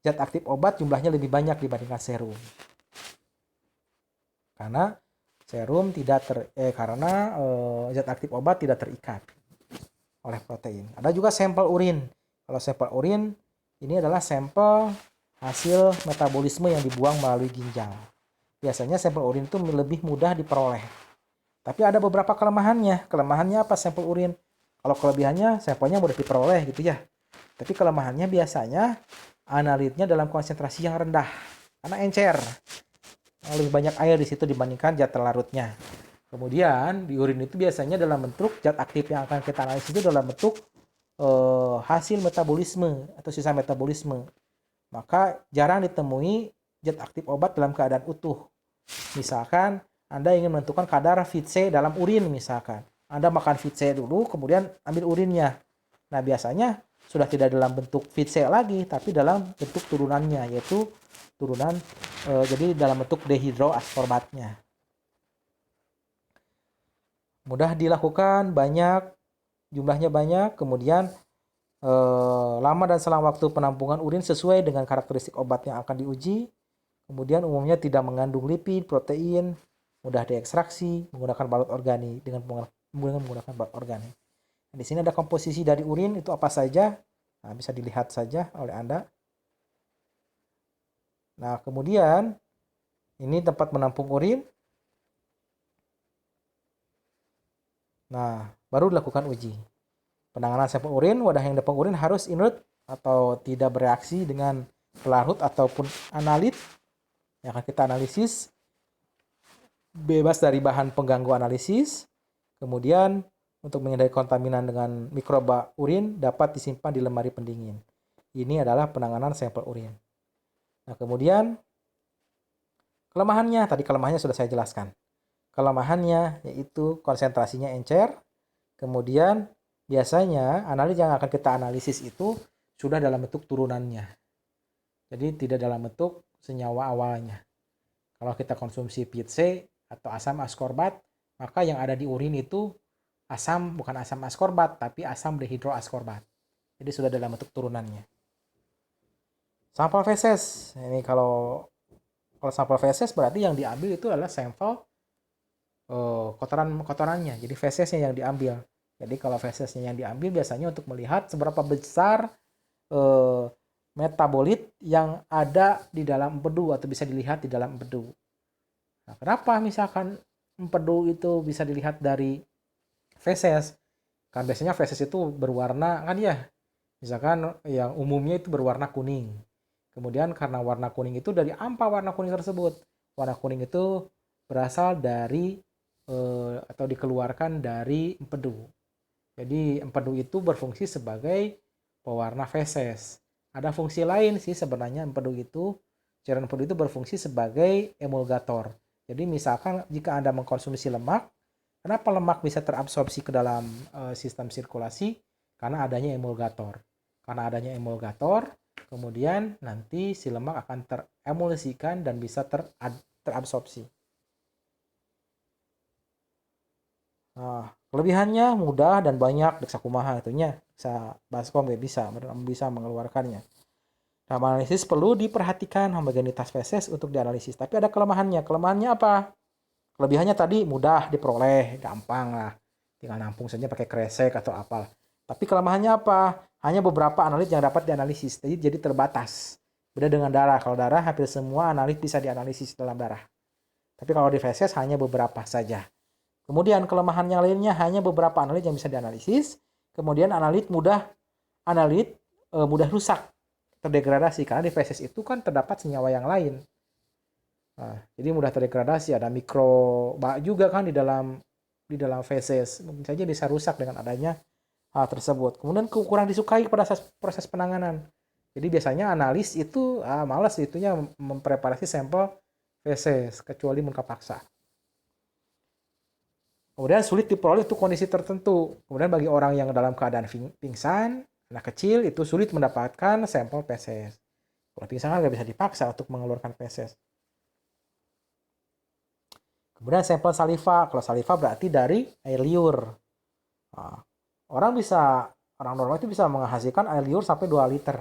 Speaker 1: zat aktif obat jumlahnya lebih banyak dibandingkan serum. Karena serum karena zat aktif obat tidak terikat oleh protein. Ada juga sampel urin. Kalau sampel urin ini adalah sampel hasil metabolisme yang dibuang melalui ginjal. Biasanya sampel urin itu lebih mudah diperoleh. Tapi ada beberapa kelemahannya. Kelemahannya apa sampel urin? Kalau kelebihannya sampelnya mudah diperoleh gitu ya. Tapi kelemahannya biasanya analitnya dalam konsentrasi yang rendah. Karena encer. Lebih banyak air di situ dibandingkan zat terlarutnya. Kemudian di urin itu biasanya dalam bentuk zat aktif yang akan kita analisis itu dalam bentuk hasil metabolisme atau sisa metabolisme. Maka jarang ditemui zat aktif obat dalam keadaan utuh. Misalkan Anda ingin menentukan kadar VC dalam urin misalkan. Anda makan VC dulu, kemudian ambil urinnya. Nah, biasanya sudah tidak dalam bentuk VC lagi, tapi dalam bentuk turunannya, yaitu turunan jadi dalam bentuk dehidroaskorbatnya. Mudah dilakukan, jumlahnya banyak, kemudian lama dan selang waktu penampungan urin sesuai dengan karakteristik obat yang akan diuji. Kemudian umumnya tidak mengandung lipid, protein, mudah diekstraksi menggunakan balut organik dengan menggunakan balut organik. Di sini ada komposisi dari urin itu apa saja. Nah, bisa dilihat saja oleh Anda. Nah, kemudian ini tempat menampung urin. Nah, baru dilakukan uji. Penanganan sampel urin, wadah yang ditampung urin harus inert atau tidak bereaksi dengan pelarut ataupun analit yang akan kita analisis, bebas dari bahan pengganggu analisis. Kemudian untuk menghindari kontaminan dengan mikroba urin dapat disimpan di lemari pendingin. Ini adalah penanganan sampel urin. Nah, kemudian kelemahannya, tadi kelemahannya sudah saya jelaskan. Kelemahannya yaitu konsentrasinya encer. Kemudian biasanya analit yang akan kita analisis itu sudah dalam bentuk turunannya. Jadi tidak dalam bentuk senyawa awalnya. Kalau kita konsumsi PITC atau asam askorbat, maka yang ada di urin itu asam, bukan asam askorbat, tapi asam dehidroaskorbat. Jadi sudah dalam bentuk turunannya. Sampel feses. Ini kalau sampel feses berarti yang diambil itu adalah sampel kotorannya. Jadi fesesnya yang diambil. Jadi kalau fesesnya yang diambil biasanya untuk melihat seberapa besar metabolit yang ada di dalam empedu atau bisa dilihat di dalam empedu. Nah, kenapa misalkan empedu itu bisa dilihat dari feses? Kan biasanya feses itu berwarna kan ya. Misalkan yang umumnya itu berwarna kuning. Kemudian karena warna kuning itu dari apa warna kuning tersebut? Warna kuning itu berasal dari atau dikeluarkan dari empedu. Jadi empedu itu berfungsi sebagai pewarna feses. Ada fungsi lain sih sebenarnya empedu itu. Cairan empedu itu berfungsi sebagai emulgator. Jadi misalkan jika Anda mengkonsumsi lemak, kenapa lemak bisa terabsorpsi ke dalam sistem sirkulasi? Karena adanya emulgator. Karena adanya emulgator, kemudian nanti si lemak akan teremulsikan dan bisa terabsorpsi. Nah, kelebihannya mudah dan banyak deksa kumaha itunya. Bisa baskom bisa mengeluarkannya. Dalam analisis perlu diperhatikan homogenitas feses untuk dianalisis. Tapi ada kelemahannya. Kelemahannya apa? Kelebihannya tadi mudah diperoleh, gampang lah. Tinggal nampung saja pakai kresek atau apalah. Tapi kelemahannya apa? Hanya beberapa analit yang dapat dianalisis. Jadi terbatas. Beda dengan darah. Kalau darah hampir semua analit bisa dianalisis dalam darah. Tapi kalau di feses hanya beberapa saja. Kemudian kelemahan yang lainnya hanya beberapa analit yang bisa dianalisis. Kemudian analit mudah rusak, terdegradasi karena di feses itu kan terdapat senyawa yang lain. Nah, jadi mudah terdegradasi, ada mikroba juga kan di dalam feses. Mungkin saja bisa rusak dengan adanya hal tersebut. Kemudian kurang disukai pada proses penanganan. Jadi biasanya analis itu malas itunya mempreparasi sampel feses kecuali muka paksa. Kemudian sulit diperoleh untuk kondisi tertentu. Kemudian bagi orang yang dalam keadaan pingsan, anak kecil itu sulit mendapatkan sampel feses. Kalau pingsan kan nggak bisa dipaksa untuk mengeluarkan feses. Kemudian sampel saliva. Kalau saliva berarti dari air liur. Nah, orang normal itu bisa menghasilkan air liur sampai 2 liter.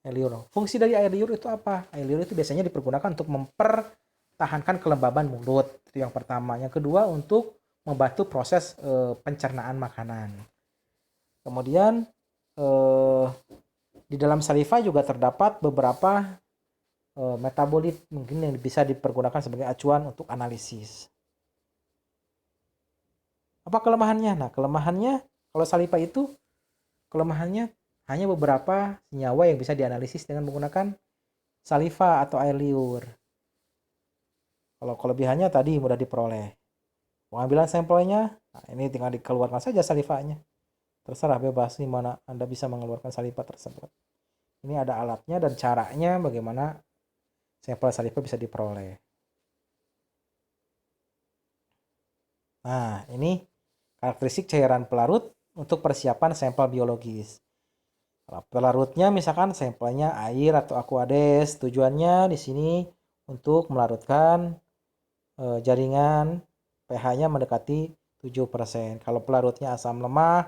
Speaker 1: Air liur. Fungsi dari air liur itu apa? Air liur itu biasanya dipergunakan untuk mempertahankan kelembaban mulut. Itu yang pertama. Yang kedua untuk membantu proses pencernaan makanan. Kemudian di dalam saliva juga terdapat beberapa metabolit mungkin yang bisa dipergunakan sebagai acuan untuk analisis. Apa kelemahannya? Nah, kelemahannya kalau saliva itu kelemahannya hanya beberapa senyawa yang bisa dianalisis dengan menggunakan saliva atau air liur. Kalau kelebihannya tadi mudah diperoleh. Pengambilan sampelnya, nah ini tinggal dikeluarkan saja salivanya. Terserah bebas di mana Anda bisa mengeluarkan saliva tersebut. Ini ada alatnya dan caranya bagaimana sampel saliva bisa diperoleh. Nah, ini karakteristik cairan pelarut untuk persiapan sampel biologis. Kalau pelarutnya misalkan sampelnya air atau aquades, tujuannya di sini untuk melarutkan jaringan pH-nya mendekati 7%. Kalau pelarutnya asam lemah,